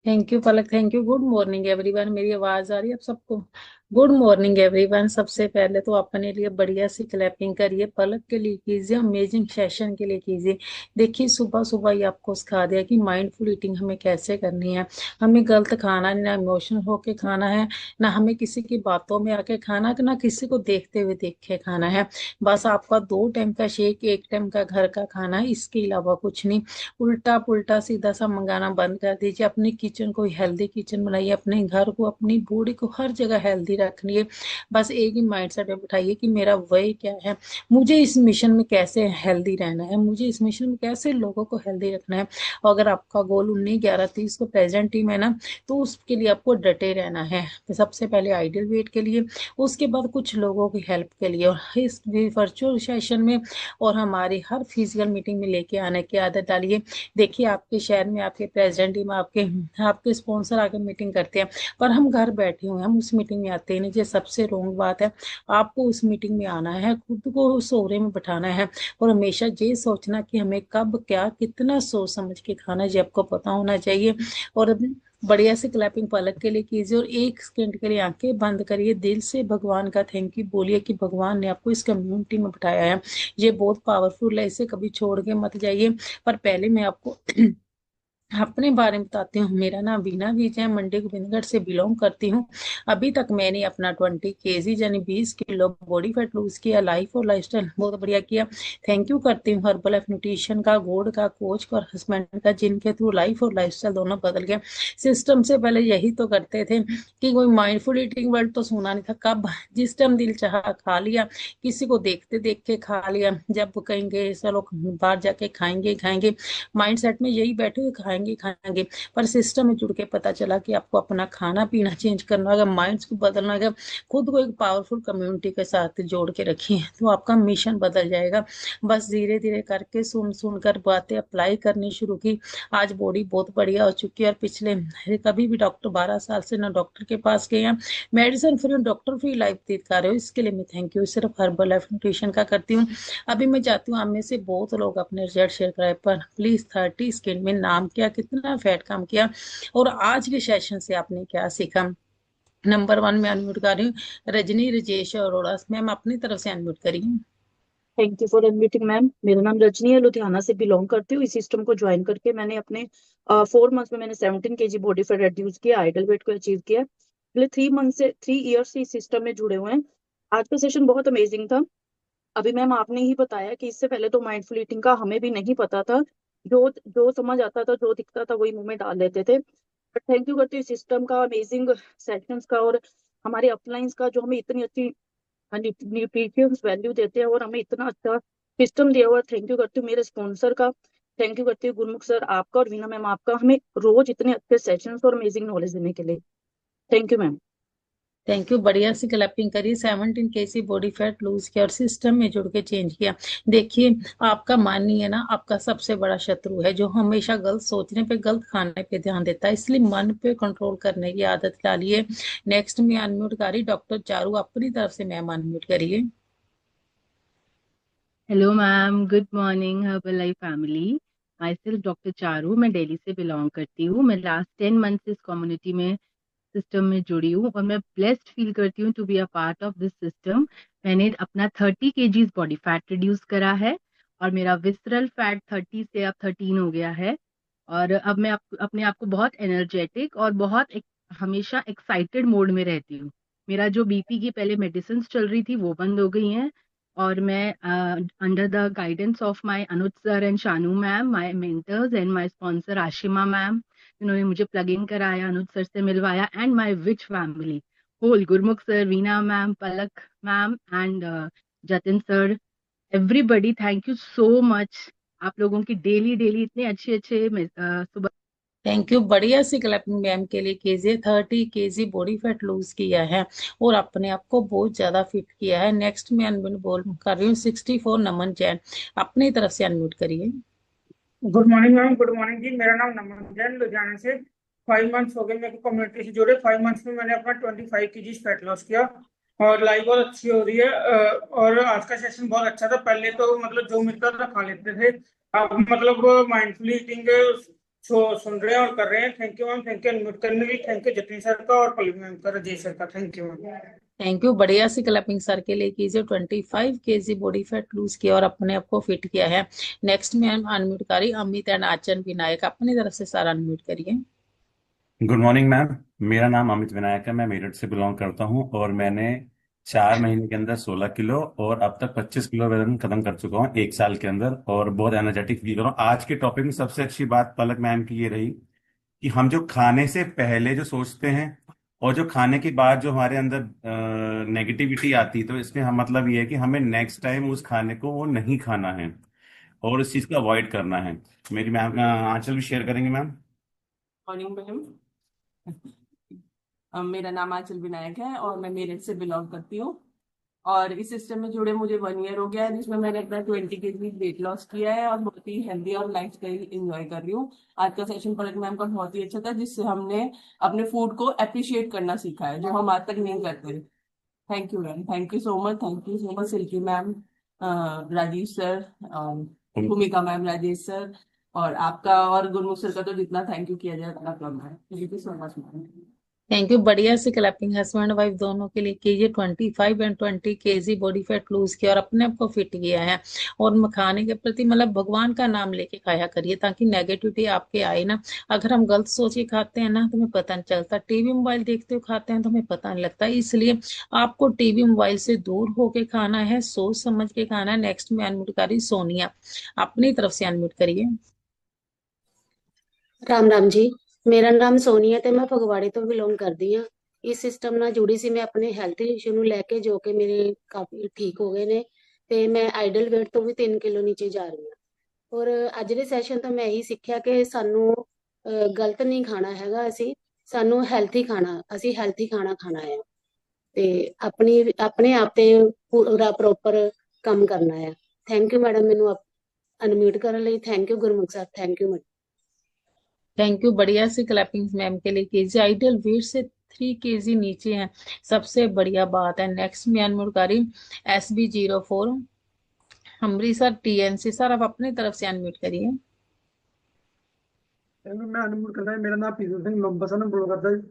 Thank you Palak, thank you. Good morning everyone. मेरी आवाज आ रही है आप सबको? Good morning everyone. सबसे पहले तो अपने लिए बढ़िया सी क्लैपिंग करिए, पलक के लिए कीजिए, अमेजिंग सेशन के लिए कीजिए। देखिए, सुबह सुबह ही आपको सिखा दिया कि माइंडफुल ईटिंग हमें कैसे करनी है। हमें गलत खाना नहीं, ना इमोशनल होके खाना है, ना हमें किसी की बातों में आके खाना, ना किसी को देखते हुए देख के खाना है। बस आपका 2 टाइम का शेक, 1 टाइम का घर का खाना है, इसके अलावा कुछ नहीं। उल्टा पुल्टा सीधा सा मंगाना बंद कर दीजिए। अपने किचन को हेल्दी किचन बनाइए, अपने घर को, अपनी बॉडी को, हर जगह हेल्दी रखनी है। बस एक ही माइंडसेट में बिठाइए कि मेरा वही क्या है, मुझे इस मिशन में कैसे हेल्दी रहना है, मुझे इस मिशन में कैसे लोगों को हेल्दी रखना है। और अगर आपका गोल 19 11 30 को प्रेजेंट टीम है ना, तो उसके लिए आपको डटे रहना है। तो सबसे पहले आइडियल वेट के लिए, उसके बाद कुछ लोगों की हेल्प के लिए, और इस वर्चुअल सेशन में और हमारी हर फिजिकल मीटिंग में लेके आने की आदत डालिए। देखिए, आपके शहर में आपके प्रेसिडेंट टीम, आपके आपके स्पॉन्सर आके मीटिंग करते हैं, पर हम घर बैठे हुए हैं, हम उस मीटिंग में आते ही नहीं। ये सबसे रोंग बात है। आपको उस मीटिंग में आना है, खुद को उस ओरे में बैठाना है, और हमेशा ये सोचना कि हमें कब क्या कितना सोच समझ के खाना है, ये आपको पता होना चाहिए। और बढ़िया से क्लैपिंग पलक के लिए कीजिए, और 1 सेकंड के लिए आंखें बंद करिए, दिल से भगवान का थैंक यू बोलिए कि भगवान ने आपको इस कम्युनिटी में बिठाया है। ये बहुत पावरफुल है, इसे कभी छोड़ के मत जाइए। पर पहले मैं आपको अपने बारे में बताती हूँ। मेरा नाम वीना विजय है, मंडी गोविंदगढ़ से बिलोंग करती हूँ। अभी तक मैंने अपना 20 केजी यानी 20 किलो बॉडी फैट लूज किया। लाइफ और लाइफस्टाइल बहुत बढ़िया किया। थैंक यू करती हूँ हर्बल लाइफ न्यूट्रिशन का, गोल्ड का, कोच का और हस्बैंड का, जिनके थ्रू लाइफ और लाइफस्टाइल दोनों बदल गया। सिस्टम से पहले यही तो करते थे कि कोई माइंडफुल ईटिंग वर्ड तो सुना नहीं था। कब जिस टाइम दिल चाहा खा लिया, किसी को देखते देख के खा लिया। जब कहेंगे चलो बाहर जाके खाएंगे ही खाएंगे, माइंड सेट में यही बैठे हुए खाएंगे खाएंगे। पर सिस्टम में जुड़ के पता चला कि आपको अपना खाना पीना चेंज करना होगा, माइंड्स को बदलना होगा। खुद को एक पावरफुल कम्युनिटी के साथ जोड़ के रखिए, तो आपका मिशन बदल जाएगा। बस धीरे धीरे करके सुन सुन कर बातें अप्लाई करनी शुरू की। आज बॉडी बहुत बढ़िया हो चुकी है। और पिछले कभी भी डॉक्टर 12 साल से ना डॉक्टर के पास गए हैं, medicine free doctor free life दिखा रहे हो, इसके लिए मैं थैंक यू सिर्फ हर्बल लाइफ न्यूट्रिशन का करती हूँ। अभी मैं चाहती हूँ आप में से बहुत लोग अपने रिजल्ट शेयर कराए, पर प्लीज 30 सेकेंड में नाम क्या, कितना फैट कम किया, और आज के सेशन से आपने क्या सीखा। नंबर 1 में अनम्यूट कर रही हूँ, रजनी राजेश अरोड़ा मैम, अपनी तरफ से अनम्यूट करिए। Thank you for unmuting ma'am. मेरा नाम रजनी है, लुधियाना से बिलोंग करती हूँ। इस सिस्टम को ज्वाइन करके मैंने अपने 4 मंथ्स में मैंने 17 केजी बॉडी फैट रिड्यूस किया, आइडल वेट को अचीव किया। पिछले 3 मंथ से 3 ईयर से इस सिस्टम में जुड़े हुए हैं। आज का सेशन बहुत अमेजिंग था। अभी मैम आपने ही बताया कि इससे पहले तो माइंडफुल ईटिंग का हमें भी नहीं पता था। जो जो समझ आता था, जो दिखता था, वही मुंह में डाल लेते थे। बट थैंक यू करती हूँ सिस्टम का, अमेजिंग सेशंस का, और हमारे अपलाइंस का, जो हमें इतनी अच्छी न्यूट्रिशियस वैल्यू देते हैं और हमें इतना अच्छा सिस्टम दिया हुआ। थैंक यू करती हूँ मेरे स्पॉन्सर का। थैंक यू करती हूँ गुरमुख सर आपका और वीना मैम आपका, हमें रोज इतने अच्छे सेशंस और अमेजिंग नॉलेज देने के लिए। Thank you ma'am. Thank you. बढ़िया सी क्लैपिंग करी। 17 केजी बॉडी फैट लूज किया और सिस्टम में जुड़ के चेंज किया। देखिए, आपका मन ही है ना आपका सबसे बड़ा शत्रु है, जो हमेशा गलत सोचने पे गलत खाने पे ध्यान देता है। इसलिए मन पे कंट्रोल करने की आदत डालिए। नेक्स्ट में अनम्यूट करी डॉक्टर चारू, अपनी तरफ से मैम अनम्यूट करिए। Hello ma'am, good morning herbal life family. Myself doctor Charu, मैं दिल्ली से बिलोंग करती हूँ। मैं लास्ट 10 मंथ इस कम्युनिटी में सिस्टम में जुड़ी हूँ और मैं ब्लेस्ड फील करती हूँ to be a part of this system. मैंने अपना 30 केजीज बॉडी फैट रिड्यूस करा है और मेरा विसरल फैट 30 से अब 13 हो गया है। और अब मैं अपने आप को बहुत एनर्जेटिक और हमेशा एक्साइटेड मोड में रहती हूँ। मेरा जो बीपी की पहले मेडिसिन चल रही थी वो बंद हो गई हैं। और मैं under the guidance of my Anuj sir and Shanu ma'am, my mentors and my sponsor Ashima ma'am, जिन्होंने मुझे प्लग इन कराया, अनुज सर से मिलवाया, and my which family whole, Gurmukh sir, Veena ma'am, Palak ma'am and Jatin sir, everybody, thank you so much. आप लोगों की daily daily इतने अच्छे अच्छे सुबह। Thank you. बढ़िया सी क्लैपिंग मैम के लिए कीजिए। 30 केजी बॉडी फैट लूज किया है और अपने आप को बहुत ज्यादा फिट किया है। नेक्स्ट में अनम्यूट बोल कर रही हूँ 64 नमन जैन, अपनी तरफ से अनम्यूट करिए। Good morning ma'am. Good morning जी। मेरा नाम नमन जैन, लुधियाना से। 5 मंथ्स हो गए मेरे को कम्युनिटी से जुड़े। 5 मंथ्स में मैंने अपना 25 केजी फैट लॉस किया और लाइफ बहुत अच्छी हो रही है। और आज का सेशन बहुत अच्छा था। पहले तो मतलब जो मिलता था खा लेते थे। अब मतलब माइंडफुली ईटिंग शो सुन रहे हैं और कर रहे हैं। Thank you ma'am, thank you unmute करने के लिए, थैंक यू जतिन सर का और पल्लवी मैम का, राजेश सर का, thank you ma'am. Thank you. बढ़िया सी क्लैपिंग सर के लिए कीजिए। 25 kg बॉडी फैट लूज किया और अपने आप को फिट किया है। नेक्स्ट में अनम्यूट करिए अमित एंड आचन विनायक, अपनी तरफ से सारा अनम्यूट करिए। Good morning ma'am. मेरा नाम अमित विनायक है, मैं मेरठ से बिलोंग करता हूं और मैंने 4 महीने के अंदर 16 किलो और अब तक 25 किलो वजन खत्म कर चुका हूं 1 साल के अंदर और बहुत एनर्जेटिक फील कर रहा हूं। आज के टॉपिक में सबसे अच्छी बात पलक मैम की ये रही कि हम जो खाने से पहले जो सोचते हैं और जो खाने के बाद जो हमारे अंदर नेगेटिविटी आती, तो इसमें हम मतलब ये है कि हमें नेक्स्ट टाइम उस खाने को वो नहीं खाना है और इस चीज को अवॉइड करना है। मेरी मैम आंचल भी शेयर करेंगे मैम। Morning ma'am. मेरा नाम आंचल विनायक है और मैं मेरठ से बिलोंग करती हूँ। और इस सिस्टम में जुड़े मुझे 1 ईयर हो गया है, जिसमें मैंने अपना 20 kg वेट लॉस किया है और बहुत ही हेल्दी और लाइफ स्टाइल इंजॉय कर रही हूँ। आज का सेशन पलक मैम का बहुत ही अच्छा था, जिससे हमने अपने फूड को अप्रिशिएट करना सीखा है, जो हम आज तक नहीं करते। Thank you ma'am, thank you so much, thank you so much Silky ma'am, Rajesh sir, Bhumika ma'am, Rajesh sir, और आपका और गुरमुख सर का तो जितना थैंक यू किया जाए उतना कम है। Thank you so much ma'am. Thank you. बढ़िया से क्लैपिंग हस्बैंड वाइफ दोनों के लिए कीजिए। 25 and 20 kg body fat lose किया और अपने आप को फिट किया है। और खाने के प्रति मतलब भगवान का नाम लेके खाया करिए, ताकि नेगेटिविटी आपके आए ना। अगर हम गलत सोच के खाते हैं ना तो हमें पता नहीं चलता, टीवी मोबाइल देखते हुए खाते हैं तो हमें पता नहीं लगता। इसलिए आपको टीवी मोबाइल से दूर होके खाना है, सोच समझ के खाना है। नेक्स्ट में अनम्यूट करिए सोनिया, अपनी तरफ से अनम्यूट करिए। राम राम जी। ਮੇਰਾ ਨਾਮ ਸੋਨੀਆ ਤੇ ਮੈਂ ਫਗਵਾੜੇ ਤੋਂ ਬਿਲੋਂਗ ਕਰਦੀ ਹਾਂ। ਇਸ ਸਿਸਟਮ ਨਾਲ ਜੁੜੀ ਸੀ ਮੈਂ ਆਪਣੇ ਹੈਲਥ ਇਸ਼ੂ ਨੂੰ ਲੈ ਕੇ, ਜੋ ਕਿ ਮੇਰੇ ਕਾਫੀ ਠੀਕ ਹੋ ਗਏ ਨੇ ਤੇ ਮੈਂ ਆਈਡਲ weight ਤੋਂ ਵੀ 3 ਕਿਲੋ ਨੀਚੇ ਜਾ ਰਹੀ ਹਾਂ। ਔਰ ਅੱਜ ਦੇ ਸੈਸ਼ਨ ਤੋਂ ਮੈਂ ਇਹੀ ਸਿੱਖਿਆ ਕਿ ਸਾਨੂੰ ਗਲਤ ਨਹੀਂ ਖਾਣਾ ਹੈਗਾ, ਸਾਨੂੰ ਹੈਲਥੀ ਖਾਣਾ, ਅਸੀਂ ਹੈਲਥੀ ਖਾਣਾ ਖਾਣਾ ਹੈ ਤੇ ਆਪਣੇ ਆਪ ਤੇ ਪੂਰਾ ਪ੍ਰੋਪਰ ਕੰਮ ਕਰਨਾ ਹੈ। ਥੈਂਕ ਯੂ ਮੈਡਮ, ਮੈਨੂੰ ਅਨਮਿਊਟ ਕਰਨ ਲਈ। Thank you Gurmukh sir, thank you. Thank you. बढ़िया से क्लैपिंग मैम के लिए कीजिए। आइडियल वेट से 3 kg नीचे हैं, सबसे बढ़िया बात है। नेक्स्ट में अनम्यूट SB04 हमरी सर, TNC सर, आप अपनी तरफ से अनम्यूट करिए। मैं अनमोल करदा जी। मेरा नाम पीतू सिंह लंबा सन बोल करदा जी।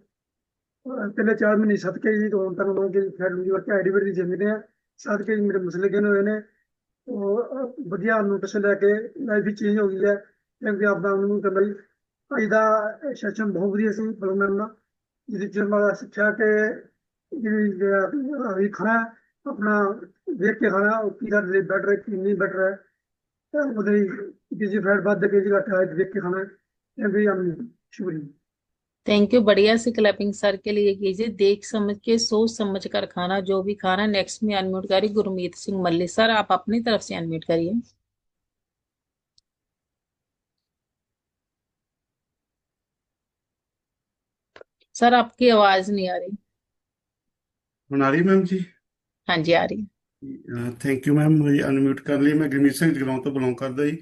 पहले 4 महीने 7 kg तो ਹੁਣ ਤੱਕ 9 kg ਫੈਟ ਲੂਜ ਕਰਕੇ ਆਈਡੀ ਦੀ ਜਿੰਮ ਦੇ ਆ। 7 kg ਮੇਰੇ ਮਸਲੇ ਗਏ ਹੋਏ ਨੇ। ਉਹ ਵਧੀਆ ਨਿਊਟ੍ਰੀਸ਼ਨ ਲੈ ਕੇ ਲਾਈਫ ਹੀ ਚੇਂਜ ਹੋ ਗਈ ਹੈ, ਕਿਉਂਕਿ ਆਪਦਾ ਨੂੰ ਕਰਦਾ ਜੀ। ਅੱਜ ਦਾ ਸੈਸ਼ਨ ਬਹੁਤ ਵਧੀਆ ਸੀ ਬਲਮਨ ਦਾ, ਜਿਹਦੇ ਚ ਮੈਂ ਸਿੱਖਿਆ ਕਿ ਜਿਹੜੀ ਖਾਣਾ ਆਪਣਾ ਦੇਖ ਕੇ ਖਾਣਾ, ਉਹ ਕਿਹਦਾ ਬੈਟਰ ਹੈ ਕਿੰਨੀ ਬੈਟਰ ਹੈ, ਉਹਦੇ ਕਿਜੀ ਫੈਟ ਵੱਧ ਕੇ ਜੀ ਘੱਟ ਹੈ ਦੇਖ ਕੇ ਖਾਣਾ, ਕਿਉਂਕਿ हम शुक्रिया। Thank you. बढ़िया से क्लैपिंग सर के लिए कीजिए। देख समझ के सोच समझ कर खाना, जो भी खाना। नेक्स्ट में अनम्यूट करिए गुरमीत सिंह मल्ली सर, आप अपनी तरफ से अनम्यूट करिए। सर आपकी आवाज नहीं आ रही। ਹੁਣ ਆ ਰਹੀ ਮੈਮ ਜੀ? हाँ जी आ रही है। ਥੈਂਕ ਯੂ ਮੈਮ, ਮੁझे ਅਨਮਿਊਟ ਕਰਨ ਲਈ। ਮੈਂ ਗੁਰਮੀਤ ਸਿੰਘ ਜਗਰਾਉਂ ਤੋਂ ਬਿਲੋਂਗ ਕਰਦਾ ਜੀ।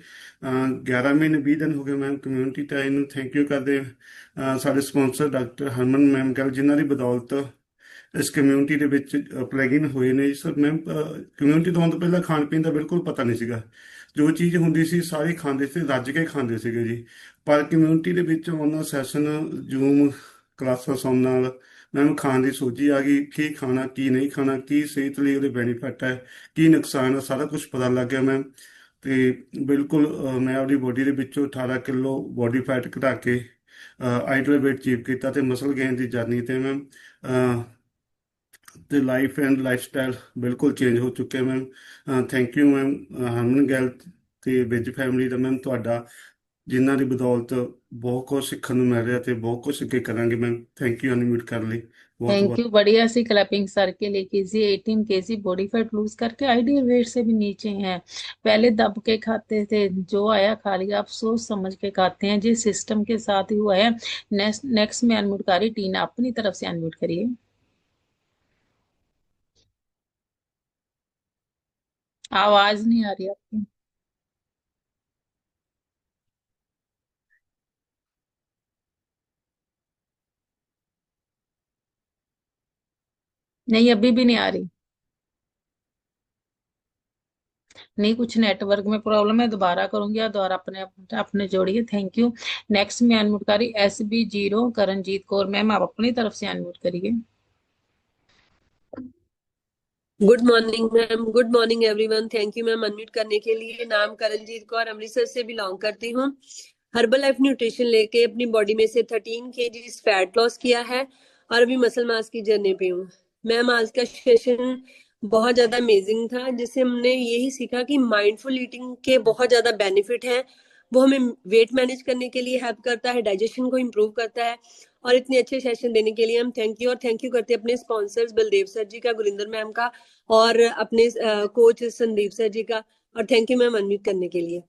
11 ਮਹੀਨੇ 20 ਦਿਨ ਹੋ ਗਏ ਮੈਮ ਕਮਿਊਨਿਟੀ ਟਾਈ ਨੂੰ ਥੈਂਕ ਯੂ ਕਰਦੇ। ਸਾਡੇ ਸਪਾਂਸਰ ਡਾਕਟਰ ਹਰਮਨ ਮੈਮ ਗੱਲ, ਜਿਨ੍ਹਾਂ ਦੀ ਬਦੌਲਤ ਇਸ ਕਮਿਊਨਿਟੀ ਦੇ ਵਿੱਚ ਪਲੈਗਿਨ ਹੋਏ ਨੇ ਜੀ। ਸਰ ਮੈਮ, ਕਮਿਊਨਿਟੀ ਤੋਂ ਆਉਣ ਤੋਂ ਪਹਿਲਾਂ ਖਾਣ ਪੀਣ ਦਾ ਬਿਲਕੁਲ ਪਤਾ ਨਹੀਂ ਸੀਗਾ। ਜੋ ਚੀਜ਼ ਹੁੰਦੀ ਸੀ ਸਾਰੀ ਖਾਂਦੇ ਸੀ, ਰੱਜ ਕੇ ਖਾਂਦੇ ਸੀਗੇ ਜੀ। ਪਰ ਕਮਿਊਨਿਟੀ ਦੇ ਵਿੱਚ ਆਉਣਾ, ਸੈਸ਼ਨ ਜੂਮ ਕਲਾਸਾਂ ਸੁਣਨ ਨਾਲ ਮੈਮ ਖਾਣ ਦੀ ਸੋਝੀ ਆ ਗਈ। ਕੀ ਖਾਣਾ ਕੀ ਨਹੀਂ ਖਾਣਾ, ਕੀ ਸਿਹਤ ਲਈ ਉਹਦੇ ਬੈਨੀਫਿਟ ਹੈ, ਕੀ ਨੁਕਸਾਨ ਹੈ, ਸਾਰਾ ਕੁਝ ਪਤਾ ਲੱਗ ਗਿਆ ਮੈਮ। ਤੇ ਬਿਲਕੁਲ ਮੈਂ ਆਪਦੀ ਬੋਡੀ ਦੇ ਵਿੱਚੋਂ 18 ਕਿਲੋ ਬੋਡੀ ਫੈਟ ਘਟਾ ਕੇ ਆਈਡਲ weight ਅਚੀਵ ਕੀਤਾ ਤੇ ਮਸਲ ਗੇਨ ਦੀ ਜਰਨੀ ਤੇ ਮੈਮ ਤੇ ਲਾਈਫ ਐਂਡ ਲਾਈਫ ਸਟਾਈਲ ਬਿਲਕੁਲ ਚੇਂਜ ਹੋ ਚੁੱਕਿਆ ਮੈਮ। ਥੈਂਕ ਯੂ ਮੈਮ ਹਰਮਨ ਗਿੱਲ ਤੇ ਵਿਜ ਫੈਮਿਲੀ ਦਾ ਮੈਮ, ਤੁਹਾਡਾ ਜਿਨ੍ਹਾਂ ਦੀ ਬਦੌਲਤ ਬਹੁਤ ਕੁਝ ਸਿੱਖਣ ਨੂੰ ਮਿਲ ਰਿਹਾ ਤੇ ਬਹੁਤ ਕੁਝ ਅੱਗੇ ਕਰਾਂਗੇ ਮੈਮ। ਥੈਂਕ ਯੂ ਅਨਮਿਊਟ ਕਰਨ ਲਈ ਬਹੁਤ थैंक बहुत। यू। बढ़िया सी क्लैपिंग सर के लिए कीजिए। 18 kg बॉडी फैट लूज करके आइडियल वेट से भी नीचे हैं। पहले दब के खाते थे, जो आया खा लिया। आप सोच समझ के खाते हैं, जिस सिस्टम के साथ ही हुआ है। नेक्स्ट में अनम्यूट करिए टीना, अपनी तरफ से अनम्यूट करिए। आवाज नहीं आ रही आपकी। नहीं, अभी भी नहीं आ रही। नहीं, कुछ नेटवर्क में प्रॉब्लम है, दोबारा करूंगी और दोबारा अपने अपने जोड़िए। Thank you. नेक्स्ट में अनम्यूट करी SB0 करणजीत कौर मैम, आप अपनी तरफ से अनम्यूट करिए। Good morning ma'am, good morning everyone. Thank you ma'am unmute करने के लिए। नाम करणजीत कौर, अमृतसर से बिलोंग करती हूँ। हर्बल लाइफ न्यूट्रिशन लेके अपनी बॉडी में से 13 kg फैट लॉस किया है और अभी मसल मास की जर्नी पे हूँ। मैम आज का सेशन बहुत ज्यादा अमेजिंग था, जिससे हमने यही सीखा कि माइंडफुल ईटिंग के बहुत ज्यादा बेनिफिट हैं। वो हमें वेट मैनेज करने के लिए हेल्प करता है, डाइजेशन को इम्प्रूव करता है। और इतने अच्छे सेशन देने के लिए हम थैंक यू। और थैंक यू करते हैं अपने स्पॉन्सर्स बलदेव सर जी का, गुरिंदर मैम का और अपने कोच संदीप सर जी का। और थैंक यू मैम अनम्यूट करने के लिए।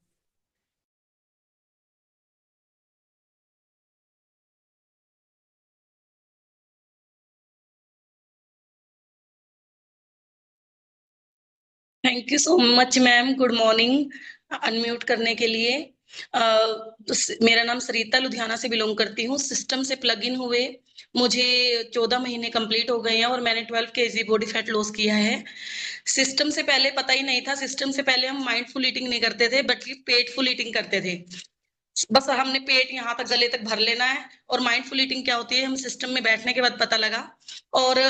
Thank you so much ma'am, good morning unmute करने के लिए। मेरा नाम सरिता, लुधियाना से बिलोंग करती हूँ। सिस्टम से प्लग इन हुए मुझे 14 महीने कंप्लीट हो गए हैं और मैंने 12 kg बॉडी फैट लॉस किया है। सिस्टम से पहले पता ही नहीं था। सिस्टम से पहले हम माइंडफुल ईटिंग नहीं करते थे, बल्कि पेटफुल ईटिंग करते थे। बस हमने पेट यहाँ तक, गले तक भर लेना है। और माइंडफुल ईटिंग क्या होती है, हम सिस्टम में बैठने के बाद पता लगा। और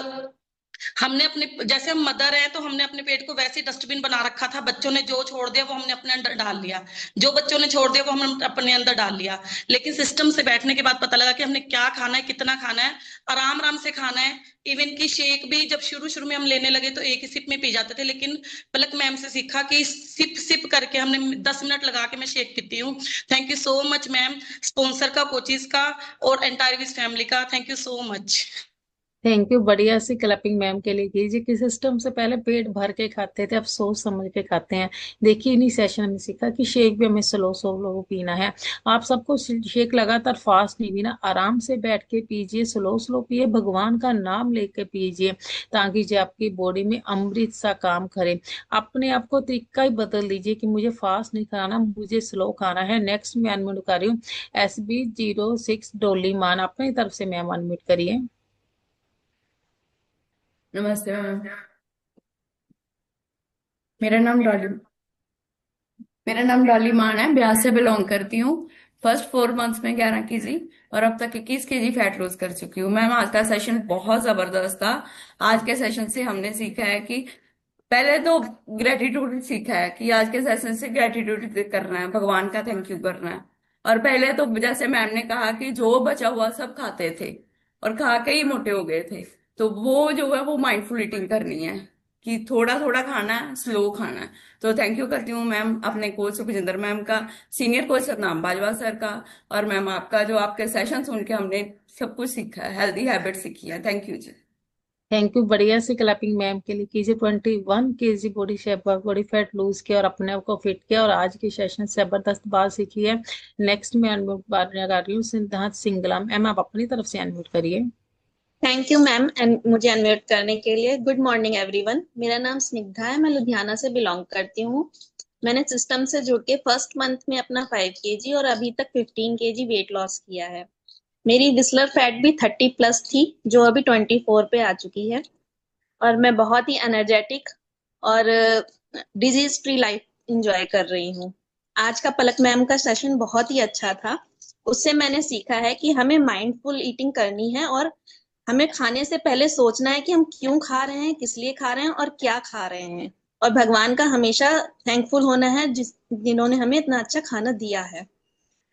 हमने अपने, जैसे हम मदर हैं तो हमने अपने पेट को वैसे डस्टबिन बना रखा था। बच्चों ने जो छोड़ दिया वो हमने अपने अंदर डाल लिया, जो बच्चों ने छोड़ दिया वो हमने अपने अंदर डाल लिया। लेकिन सिस्टम से बैठने के बाद पता लगा कि हमने क्या खाना है, कितना खाना है, आराम आराम से खाना है। इवन की शेक भी जब शुरू शुरू में हम लेने लगे तो एक ही सिप में पी जाते थे, लेकिन पलक मैम से सीखा कि सिप सिप करके हमने 10 मिनट लगा के मैं शेक पीती हूँ। Thank you so much ma'am, sponsor का, कोचिज का और एंटायर फैमिली का। Thank you so much. Thank you. बढ़िया सी क्लैपिंग मैम के लिए कीजिए कि सिस्टम से पहले पेट भर के खाते थे, अब सोच समझ के खाते हैं। देखिए इन्हीं सेशन में सीखा कि शेक भी हमें स्लो स्लो पीना है। आप सबको शेक लगातार फास्ट नहीं पीना, आराम से बैठ के पीजिए, स्लो स्लो पिए, भगवान का नाम लेके पीजिए, ताकि जो आपकी बॉडी में अमृत सा काम करे। अपने आप को तरीका ही बदल दीजिए कि मुझे फास्ट नहीं खाना, मुझे स्लो खाना है। नेक्स्ट मैं अनम्यूट कर रही हूँ SB06 डोली मान, अपनी तरफ से मैम अनम्यूट करिए। नमस्ते मैम। मेरा नाम डॉली मेरा नाम डॉली मान है, ब्यास से बिलोंग करती हूँ। फर्स्ट 4 मंथ्स में 11 kg और अब तक 21 kg फैट लूज कर चुकी हूँ। मैम आज का सेशन बहुत जबरदस्त था। आज के सेशन से हमने सीखा है कि पहले तो ग्रेटिट्यूड सीखा है कि आज के सेशन से ग्रेटिट्यूड करना है, भगवान का थैंक यू करना है। और पहले तो जैसे मैम ने कहा कि जो बचा हुआ सब खाते थे और खा के ही मोटे हो गए थे, तो वो जो है वो माइंडफुल ईटिंग करनी है कि थोड़ा थोड़ा खाना है, स्लो खाना है। तो थैंक यू करती हूँ मैम अपने कोच सुखजिंदर मैम का, senior coach Satnam Bajwa sir का, और मैम आपका जो आपके सेशन सुन के हमने सब कुछ सीखा है, हेल्दी हैबिट सीखी है। थैंक यू जी। Thank you. बढ़िया सी क्लैपिंग मैम के लिए कीजिए। 21 kg body shape, body fat lose किया और अपने आप को फिट किया और आज की सेशन से जबरदस्त बात सीखी है। नेक्स्ट मैं अनम्यूट बात कर रही हूँ सिद्धार्थ सिंगला मैम, आप अपनी तरफ से अनम्यूट करिए। थैंक यू मैम मुझे अनम्यूट करने के लिए। गुड मॉर्निंग एवरीवन, मेरा नाम स्निग्धा है, मैं लुधियाना से बिलोंग करती हूँ। मैंने सिस्टम से जुड़ के फर्स्ट मंथ में अपना 5 kg और अभी तक 15 kg वेट लॉस किया है। मेरी विस्लर फैट भी 30+ थी, जो अभी 24 पे आ चुकी है। और मैं बहुत ही एनर्जेटिक और डिजीज फ्री लाइफ इंजॉय कर रही हूँ। आज का पलक मैम का सेशन बहुत ही अच्छा था। उससे मैंने सीखा है कि हमें माइंडफुल ईटिंग करनी है और हमें खाने से पहले सोचना है कि हम क्यों खा रहे हैं, किस लिए खा रहे हैं और क्या खा रहे हैं। और भगवान का हमेशा थैंकफुल होना है जिन्होंने हमें इतना अच्छा खाना दिया है।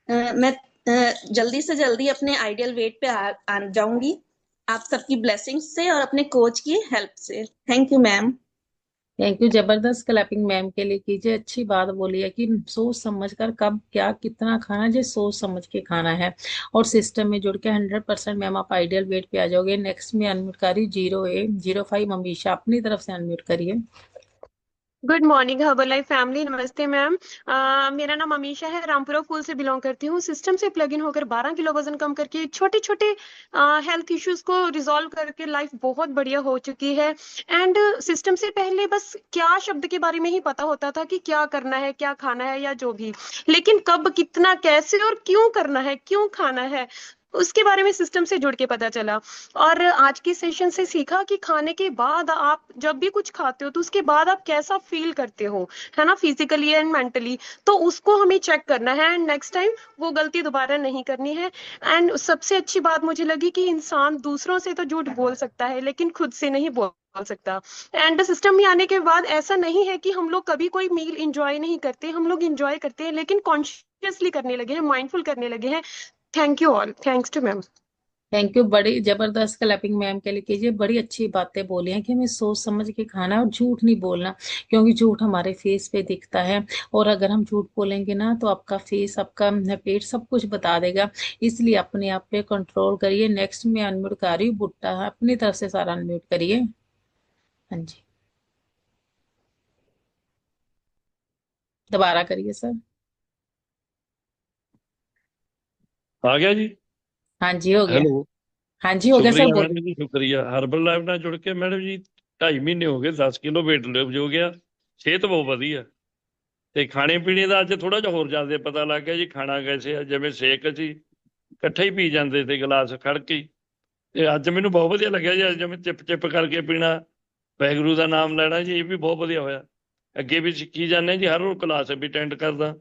मैं जल्दी से जल्दी अपने आइडियल वेट पे आ जाऊंगी, आप सबकी ब्लेसिंग्स से और अपने कोच की हेल्प से। Thank you ma'am. Thank you. जबरदस्त क्लैपिंग मैम के लिए कीजिए। अच्छी बात बोली है कि सोच समझ कर कब क्या कितना खाना है, सोच समझ के खाना है। और सिस्टम में जुड़ के 100% मैम आप आइडियल वेट पे आ जाओगे। नेक्स्ट में अनम्यूट करी 0A05 अमीशा, अपनी तरफ से अनम्यूट करिए। Good morning herbal life family, नमस्ते मैम। मेरा नाम अमीशा है, रामपुरा फूल से बिलोंग करती हूँ। सिस्टम से प्लग इन होकर 12 किलो वजन कम करके छोटे छोटे हेल्थ इश्यूज को रिजॉल्व करके लाइफ बहुत बढ़िया हो चुकी है। एंड सिस्टम से पहले बस क्या शब्द के बारे में ही पता होता था कि क्या करना है, क्या खाना है या जो भी, लेकिन कब, कितना, कैसे और क्यों करना है, क्यों खाना है, उसके बारे में सिस्टम से जुड़ के पता चला। और आज की सेशन से सीखा कि खाने के बाद आप जब भी कुछ खाते हो तो उसके बाद आप कैसा फील करते हो, है ना, फिजिकली एंड मेंटली। तो उसको हमें चेक करना है एंड नेक्स्ट टाइम वो गलती दोबारा नहीं करनी है। एंड सबसे अच्छी बात मुझे लगी कि इंसान दूसरों से तो झूठ बोल सकता है लेकिन खुद से नहीं बोल सकता। एंड सिस्टम में आने के बाद ऐसा नहीं है कि हम लोग कभी कोई मील इंजॉय नहीं करते, हम लोग इंजॉय करते हैं लेकिन कॉन्शियसली करने लगे हैं, माइंडफुल करने लगे हैं। Thank you all, thanks to ma'am. Thank you. बड़ी जबरदस्त क्लैपिंग मैम के लिए कीजिए। बड़ी अच्छी बातें बोली हैं कि हमें सोच समझ के खाना है और झूठ नहीं बोलना, क्योंकि झूठ हमारे फेस पे दिखता है। और अगर हम झूठ बोलेंगे ना तो आपका फेस, आपका पेट सब कुछ बता देगा। इसलिए अपने आप पे कंट्रोल करिए। नेक्स्ट में अनम्यूट कर रही हूँ बुट्टा, अपनी तरफ से सारा अनम्यूट करिए। हाँ जी, दोबारा करिए सर। आ गया जी। हाँ जी हो गया। हेलो। हाँ जी हो गया सर, शुक्रिया बोलिए। मैडम जी, शुक्रिया। हर्बल ਲਾਈਫ ਨਾਲ ਜੁੜ ਕੇ ਮੈਡਮ ਜੀ 2.5 ਮਹੀਨੇ ਹੋ ਗਏ, 10 ਕਿਲੋ weight lose ਹੋ ਗਿਆ। ਸਿਹਤ ਬਹੁਤ ਵਧੀਆ ਤੇ ਖਾਣੇ ਪੀਣੇ ਦਾ ਅੱਜ ਥੋੜਾ ਜਿਹਾ ਹੋਰ ਜ਼ਿਆਦਾ ਪਤਾ ਲੱਗ ਗਿਆ ਜੀ। ਖਾਣਾ ਕੈਸੇ ਆ, ਜਿਵੇਂ ਸ਼ੇਕ ਅਸੀਂ ਇਕੱਠੇ ਹੀ ਪੀ ਜਾਂਦੇ ਤੇ ਗਲਾਸ ਖੜ ਕੇ ਹੀ। ਤੇ ਅੱਜ ਮੈਨੂੰ ਬਹੁਤ ਵਧੀਆ ਲੱਗਿਆ ਜੀ, ਅੱਜ ਜਿਵੇਂ ਚਿਪ ਚਿਪ ਕਰਕੇ ਪੀਣਾ, ਵਾਹਿਗੁਰੂ ਦਾ ਨਾਮ ਲੈਣਾ ਜੀ, ਇਹ ਵੀ ਬਹੁਤ ਵਧੀਆ ਹੋਇਆ। ਅੱਗੇ ਵੀ ਸਿੱਖੀ ਜਾਂਦੇ ਜੀ, ਹਰ ਰੋਜ਼ ਕਲਾਸ ਵੀ ਅਟੈਂਡ ਕਰਦਾ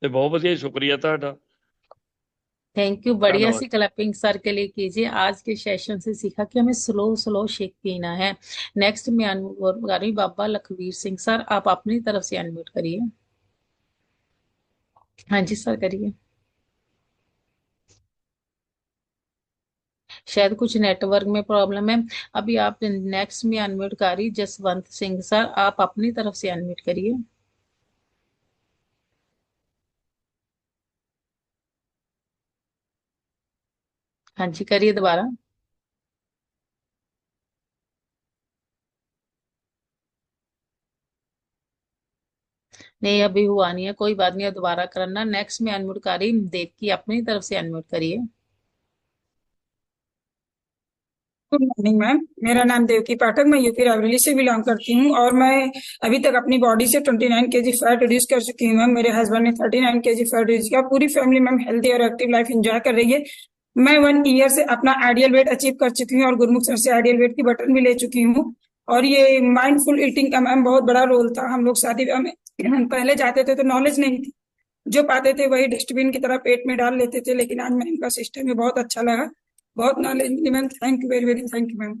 ਤੇ ਬਹੁਤ ਵਧੀਆ। ਸ਼ੁਕਰੀਆ ਤੁਹਾਡਾ, थैंक यू। बढ़िया धन्यवाद। सी क्लैपिंग सर के लिए कीजिए। आज के सेशन से सीखा कि हमें स्लो स्लो शेक पीना है। नेक्स्ट में अनम्यूट कर रही हूँ बाबा लखवीर सिंह सर, आप अपनी तरफ से अनम्यूट करिए। हाँ जी सर करिए। शायद कुछ नेटवर्क में प्रॉब्लम है। अभी आप नेक्स्ट में अनम्यूट कर रही जसवंत सिंह सर, आप अपनी तरफ से अनम्यूट करिए। हाँ जी करिए दोबारा। नहीं अभी हुआ नहीं है, कोई बात नहीं है, दोबारा करना। नेक्स्ट में अनम्यूट कर रही देव की, अपनी तरफ से अनम्यूट करिए। गुड मॉर्निंग मैम, मेरा नाम देवकी पाठक, मैं यूपी रायबरेली से बिलोंग करती हूँ और मैं अभी तक अपनी बॉडी से 29 केजी फैट रिड्यूस कर चुकी हूँ मैम। मेरे हस्बैंड ने 39 केजी फैट रिड्यूस किया। पूरी फैमिली मैम हेल्दी और एक्टिव लाइफ एंजॉय कर रही है। मैं 1 ईयर से अपना आइडियल वेट अचीव कर चुकी हूँ और गुरमुख सर से आइडियल वेट की बटन भी ले चुकी हूँ। और ये माइंडफुल ईटिंग का मैम बहुत बड़ा रोल था। हम लोग शादी ब्याह में पहले जाते थे तो नॉलेज नहीं थी, जो पाते थे वही डस्टबिन की तरह पेट में डाल लेते थे, लेकिन आज मैम का सिस्टम में बहुत अच्छा लगा, बहुत नॉलेज मिली ma'am. Thank you very very, thank you ma'am.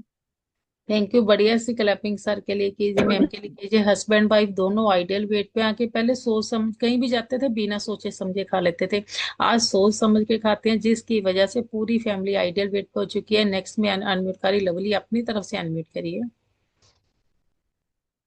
Thank you. बढ़िया सी क्लैपिंग सर के लिए कीजिए, मैम के लिए कीजिए। हस्बैंड वाइफ दोनों आइडियल वेट पे आके पहले सोच समझ, कहीं भी जाते थे बिना सोचे समझे खा लेते थे, आज सोच समझ के खाते हैं, जिसकी वजह से पूरी फैमिली आइडियल वेट पे हो चुकी है। नेक्स्ट में अनम्यूट करी लवली, अपनी तरफ से अनम्यूट करिए।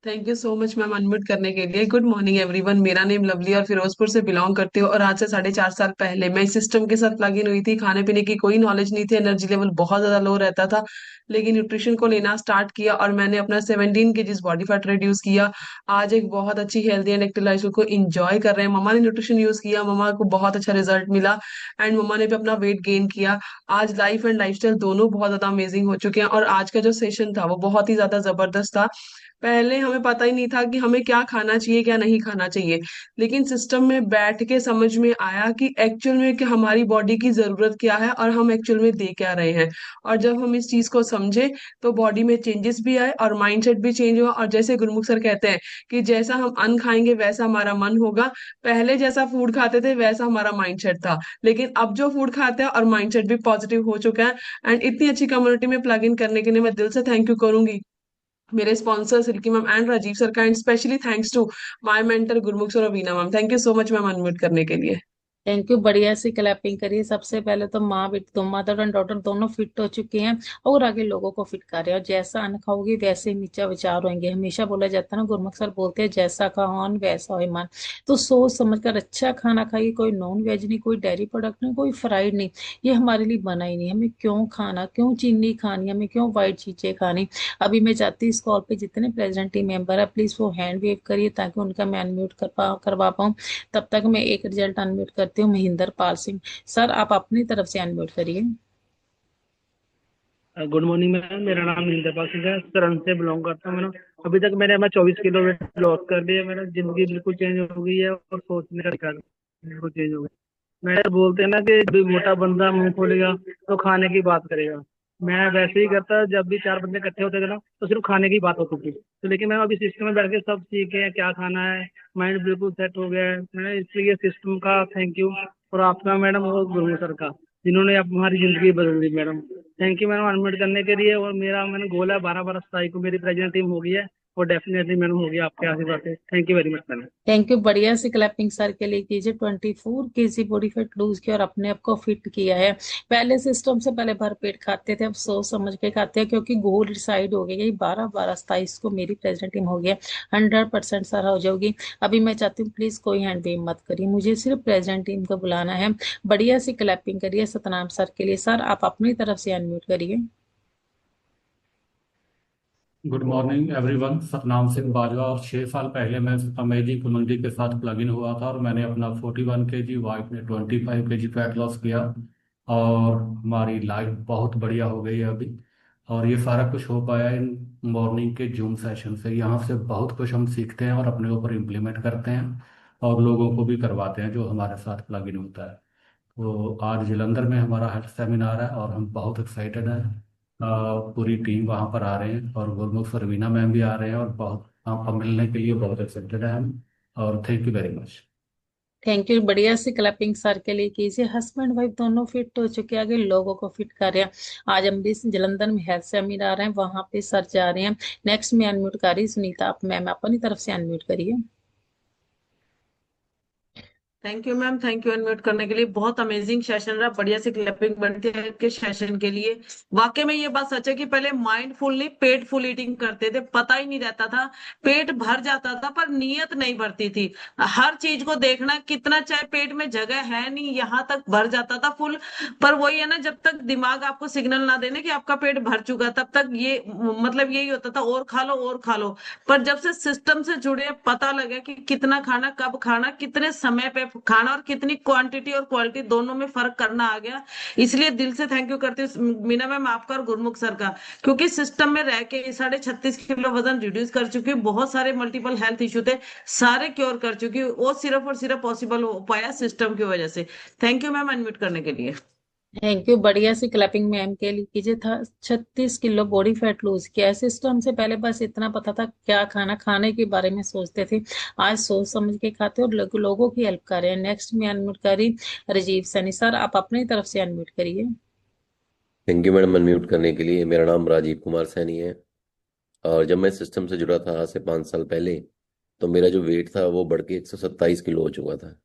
Thank you so much ma'am unmute करने के लिए। गुड मॉर्निंग एवरीवन, मेरा नेम लवली और फिरोजपुर से बिलोंग करती हूँ और आज से 4.5 साल पहले मैं इस सिस्टम के साथ प्लग इन हुई थी। खाने पीने की कोई नॉलेज नहीं थी, एनर्जी लेवल बहुत ज्यादा लो रहता था, लेकिन न्यूट्रिशन को लेना स्टार्ट किया और मैंने अपना 17 केजीज बॉडी फैट रिड्यूस किया। आज एक बहुत अच्छी हेल्दी एंड एक्टिव लाइफ को इंजॉय कर रहे हैं। मम्मा ने न्यूट्रिशन यूज किया, मम्मा को बहुत अच्छा रिजल्ट मिला एंड मम्मा ने भी अपना वेट गेन किया। आज लाइफ एंड लाइफस्टाइल दोनों बहुत ज्यादा अमेजिंग हो चुके हैं और आज का जो सेशन था वो बहुत ही ज्यादा जबरदस्त था। पहले हमें पता ही नहीं था कि हमें क्या खाना चाहिए क्या नहीं खाना चाहिए, लेकिन सिस्टम में बैठ के समझ में आया कि एक्चुअल में कि हमारी बॉडी की जरूरत क्या है और हम एक्चुअल में दे क्या रहे हैं। और जब हम इस चीज को समझे तो बॉडी में चेंजेस भी आए और माइंडसेट भी चेंज हुआ। और जैसे गुरमुख सर कहते हैं कि जैसा हम अन्न खाएंगे वैसा हमारा मन होगा। पहले जैसा फूड खाते थे वैसा हमारा माइंडसेट था, लेकिन अब जो फूड खाते हैं और माइंडसेट भी पॉजिटिव हो चुका है। एंड इतनी अच्छी कम्युनिटी में प्लग इन करने के लिए मैं दिल से थैंक यू करूंगी मेरे sponsor Silky ma'am and Rajiv sir का, and specially thanks to my mentor Gurmukh sir और Veena ma'am. Thank you so much ma'am unmute करने के लिए। Thank you. बढ़िया सी क्लैपिंग करिए। सबसे पहले तो माँ बेटी दो, मदर एंड डॉटर दोनों फिट हो चुके हैं और आगे लोगों को फिट कर रहे हैं। और जैसा अन्न खाओगे वैसे ही नीचा विचार होंगे। हमेशा बोला जाता है ना, गुरमुख सर बोलते हैं जैसा खाओ अन्न वैसा हो मन। तो सोच समझ कर अच्छा खाना खाइए। कोई नॉन वेज नहीं, कोई डेयरी प्रोडक्ट नहीं, कोई फ्राइड नहीं, ये हमारे लिए बना ही नहीं। हमें क्यों खाना, क्यों चीनी खानी, हमें क्यों व्हाइट चीजें खानी। अभी मैं चाहती हूँ इस कॉल पे जितने प्रेजेंट टीम मेंबर है प्लीज वो हैंड वेव करिए ताकि उनका मैं अनम्यूट करवा पाऊँ। तब तक मैं एक रिजल्ट अनम्यूट करती हूँ, महेंद्र पाल सिंह सर, आप अपनी तरफ से अनम्यूट करिए। गुड मॉर्निंग मैम, मेरा नाम इंद्रपाल सिंह है, सरन से बिलोंग करता हूँ मैडम। अभी तक मैं 24 किलो वेट लॉस कर दिया मैडम। जिंदगी बिल्कुल चेंज हो गई है और सोचने का तरीका बिल्कुल चेंज हो गया। मेरे बोलते हैं ना कि जब भी मोटा बंदा मुंह खोलेगा तो खाने की बात करेगा। मैं वैसे ही करता, जब भी चार बंदे इकट्ठे होते थे ना तो सिर्फ खाने की बात होती थी। तो लेकिन मैं अभी सिस्टम में बैठ के सब सीखे हैं क्या खाना है, माइंड बिल्कुल सेट हो गया है। मैंने इसलिए सिस्टम का थैंक यू, और आपका मैडम और गुरु सर का, जिन्होंने अब हमारी जिंदगी बदल दी madam. Thank you madam unmute करने के लिए। और मेरा मैंने गोल है 12 27 को मेरी प्रेजेंट टीम हो गई है, और डेफिनेटली मैडम होगी आपके आशीर्वाद से। Thank you very much madam. Thank you. बढ़िया से क्लैपिंग सर के लिए कीजिए। 24 kg बॉडी फैट लूज किया और अपने आप को फिट किया है। पहले सिस्टम से पहले भर पेट खाते थे, अब सोच समझ के खाते हैं, क्योंकि गोल डिसाइड हो गया। 12 12 27 को मेरी प्रेजेंट टीम हो गया। 100% सर हो जाओगी। अभी मैं चाहती हूँ प्लीज कोई हैंड वेव मत करिए, मुझे सिर्फ प्रेजेंट टीम को बुलाना है। बढ़िया सी क्लैपिंग करिए सतनाम सर के लिए। सर आप अपनी तरफ से अनम्यूट करिए। Good morning everyone. Satnam Singh Bajwa. और 6 साल पहले मैं अमेजिंग कम्युनिटी के साथ प्लग इन हुआ था और मैंने अपना 41 kg, वाइट में 25 kg फैट लॉस किया और हमारी लाइफ बहुत बढ़िया हो गई है अभी। और ये सारा कुछ हो पाया इन मॉर्निंग के जूम सेशन से। यहाँ से बहुत कुछ हम सीखते हैं और अपने ऊपर इम्प्लीमेंट करते हैं और लोगों को भी करवाते हैं जो हमारे साथ प्लग इन होता है। तो आज जलंधर में हमारा हेल्थ सेमिनार है और हम बहुत एक्साइटेड हैं। पूरी टीम वहाँ पर आ रहे हैं और गुरमुख सरवीना मैम भी आ रहे हैं और बहुत आपको मिलने के लिए बहुत एक्साइटेड है हम। और thank you very much. Thank you. बढ़िया से क्लैपिंग सर के लिए कीजिए। हस्बैंड वाइफ दोनों फिट हो चुके हैं, आगे लोगों को फिट कर रहे हैं। आज हम भी जलंधर में हेल्थ सेमिनार आ रहे हैं, वहां पे सर जा रहे हैं। नेक्स्ट में अनम्यूट करिए सुनीता, आप मैम अपनी तरफ से अनम्यूट करिए। Thank you ma'am, thank you unmute करने के लिए। बहुत अमेजिंग सेशन रहा, बढ़िया से क्लैपिंग बनती है के सेशन के लिए। वाकई में ये बात सच है कि पहले माइंडफुल नहीं पेट फुल ईटिंग करते थे, पता ही नहीं रहता था, पेट भर जाता था पर नीयत नहीं भरती थी। हर चीज को देखना कितना, चाहे पेट में जगह है नहीं, यहाँ तक भर जाता था फुल। पर वही है ना, जब तक दिमाग आपको सिग्नल ना देने कि आपका पेट भर चुका, तब तक ये मतलब यही होता था, और खा लो और खा लो। पर जब से सिस्टम से जुड़े पता लगा कि कितना खाना, कब खाना, कितने समय पे खाना और कितनी क्वांटिटी और क्वालिटी दोनों में फर्क करना आ गया। इसलिए दिल से थैंक यू करती हूँ मीना मैम आपका और गुरमुख सर का, क्योंकि सिस्टम में रह के 36.5 किलो वजन रिड्यूस कर चुकी हूँ। बहुत सारे मल्टीपल हेल्थ इश्यू थे, सारे क्योर कर चुकी हूँ। वो सिर्फ और सिर्फ पॉसिबल हो पाया सिस्टम की वजह से। थैंक यू मैम अनम्यूट करने के लिए। Thank you. बढ़िया से क्लैपिंग मैम के लिए कीजिए। था 36 किलो बॉडी फैट लूज किया है। सिस्टम से पहले बस इतना पता था क्या खाना, खाने के बारे में सोचते थे, आज सोच समझ के खाते और लोगों की हेल्प कर रहे हैं। नेक्स्ट में अनम्यूट करी राजीव सैनी, सर आप अपनी तरफ से अनम्यूट करिए। थैंक यू मैडम अनम्यूट करने के लिए। मेरा नाम राजीव कुमार सैनी है और जब मैं सिस्टम से जुड़ा था आज से 5 साल पहले, तो मेरा जो वेट था वो बढ़ के 127 किलो हो चुका था।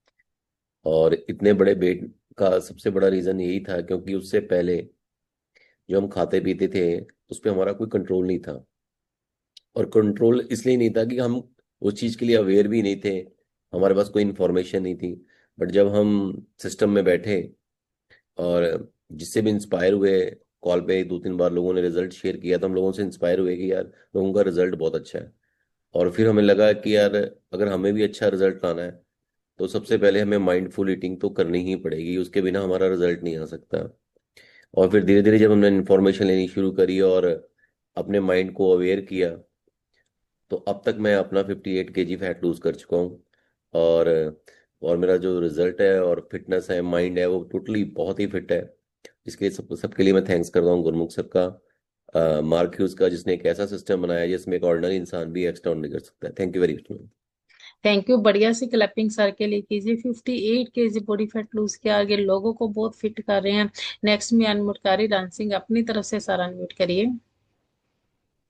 और इतने बड़े वेट का सबसे बड़ा रीज़न यही था क्योंकि उससे पहले जो हम खाते पीते थे उस पर हमारा कोई कंट्रोल नहीं था। और कंट्रोल इसलिए नहीं था कि हम उस चीज़ के लिए अवेयर भी नहीं थे, हमारे पास कोई इन्फॉर्मेशन नहीं थी। बट जब हम सिस्टम में बैठे और जिससे भी इंस्पायर हुए, कॉल पे 2 3 बार लोगों ने रिजल्ट शेयर किया, तो हम लोगों से इंस्पायर हुए कि यार लोगों का रिजल्ट बहुत अच्छा है। और फिर हमें लगा कि यार अगर हमें भी अच्छा रिजल्ट लाना है तो सबसे पहले हमें माइंडफुल ईटिंग तो करनी ही पड़ेगी, उसके बिना हमारा रिजल्ट नहीं आ सकता। और फिर धीरे धीरे जब हमने इन्फॉर्मेशन लेनी शुरू करी और अपने माइंड को अवेयर किया, तो अब तक मैं अपना 58 kg फैट लूज कर चुका हूँ। और और मेरा जो रिजल्ट है और फिटनेस है, माइंड है, वो टोटली बहुत ही फिट है। इसके लिए सबके लिए मैं थैंक्स करता हूँ गुरमुख सर का, मार्क ह्यूज का, जिसने एक ऐसा सिस्टम बनाया जिसमें एक ऑर्डिनरी इंसान भी एक्स्ट्राऑर्डिनरी कर सकता है। Thank you very much. Thank you. बढ़िया से क्लैपिंग सर के लिए कीजिए। 58 kg बॉडी फैट लूज किया, आगे लोगों को बहुत फिट कर रहे हैं। नेक्स्ट में अनम्यूट करी रण सिंह, अपनी तरफ से सर अनम्यूट करिए।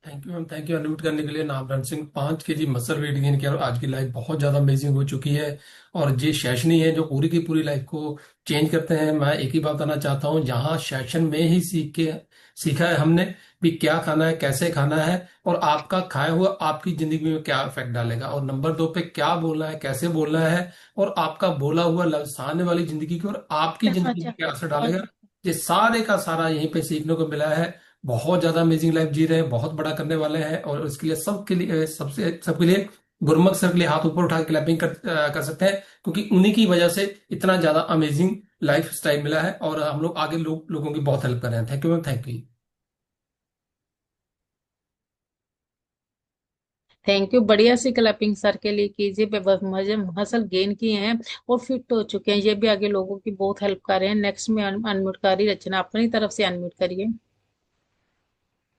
Thank you ma'am, thank you unmute करने के लिए। नाम रण Singh. 5 kg muscle weight gain किया और आज की लाइफ बहुत ज्यादा अमेजिंग हो चुकी है। और ये सेशन ही है जो पूरी की पूरी लाइफ को चेंज करते हैं। मैं एक ही बात बताना चाहता हूँ, जहाँ सेशन में ही सीखा है हमने भी क्या खाना है, कैसे खाना है और आपका खाया हुआ आपकी जिंदगी में क्या इफेक्ट डालेगा। और नंबर 2 पे क्या बोलना है, कैसे बोलना है और आपका बोला हुआ लफ्ज सामने वाली जिंदगी की और आपकी जिंदगी में क्या असर डालेगा। ये सारे का सारा यहीं पे सीखने को मिला है। बहुत ज्यादा अमेजिंग लाइफ जी रहे हैं, बहुत बड़ा करने वाले हैं। और इसके लिए सबके लिए गुरमुख सर के लिए हाथ ऊपर उठा के क्लैपिंग कर सकते हैं, क्योंकि उन्हीं की वजह से इतना ज्यादा अमेजिंग लाइफ स्टाइल मिला है और हम लोग आगे लोगों की बहुत हेल्प कर रहे हैं। Thank you ma'am, thank you. Thank you, बढ़िया सी क्लैपिंग सर के लिए कीजिए। मजे मसल गेन किए हैं और फिट हो चुके हैं, ये भी आगे लोगों की बहुत हेल्प कर रहे हैं। नेक्स्ट में अनम्यूट कर रही रचना, अपनी तरफ से अनम्यूट करिए।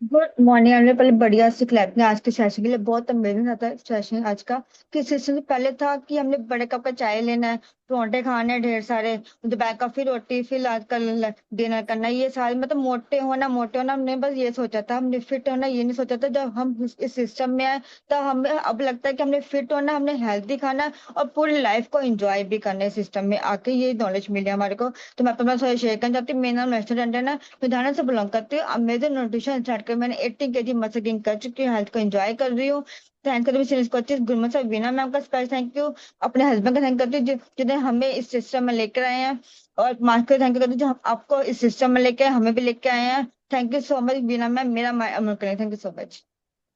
Good morning. हमने पहले बढ़िया से क्लैपिंग आज के सेशन के लिए, बहुत अमेजिंग था सेशन आज का। कि सेशन से पहले था कि हमने बड़े कप का चाय लेना है, परांठे खाने हैं ढेर सारे, दोपहर का फिर रोटी, फिर आजकल डिनर करना है। ये सारे मतलब मोटे होना हमने बस ये सोचा था। हमने फिट होना ये नहीं सोचा था। जब हम इस सिस्टम में आए तो हमें अब लगता है कि हमने फिट होना, हमने हेल्दी खाना है और पूरी लाइफ को एंजॉय भी करना है। सिस्टम में आके ये नॉलेज मिली हमारे को। तो मैं अपना शेयर करना चाहती हूँ। मेरा नाम रेस्टोरेंट है, लुधियाना से बिलोंग करती हूँ। अमेजिंग न्यूट्रिशन स्टार्ट कर मैंने 80 केजी मसल गेन कर चुकी हूँ, हेल्थ को एंजॉय कर रही हूँ। थैंक करती हूँ senior coaches Gurmat sir, Veena ma'am का स्पेशल थैंक यू। अपने हस्बैंड का थैंक करती हूँ जिन्हें हमें इस सिस्टम में लेकर आए हैं, और मास्टर को थैंक यू करती हूँ जो आपको इस सिस्टम में लेके आए, हमें भी लेके आए हैं। Thank you so much Veena ma'am, मेरा अमल करें। Thank you so much.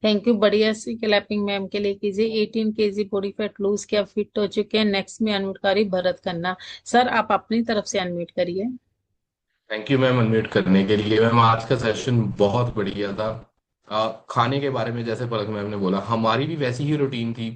Thank you, बढ़िया सी क्लैपिंग मैम के लिए कीजिए। 18 केजी बॉडी फैट लूज किया, फिट हो चुके हैं। नेक्स्ट में अनम्यूट करिए भरत खन्ना सर, आप अपनी तरफ से अनम्यूट करिए। थैंक यू मैम अनम्यूट करने के लिए। मैम आज का सेशन बहुत बढ़िया था। खाने के बारे में जैसे पलक मैम ने बोला, हमारी भी वैसी ही रूटीन थी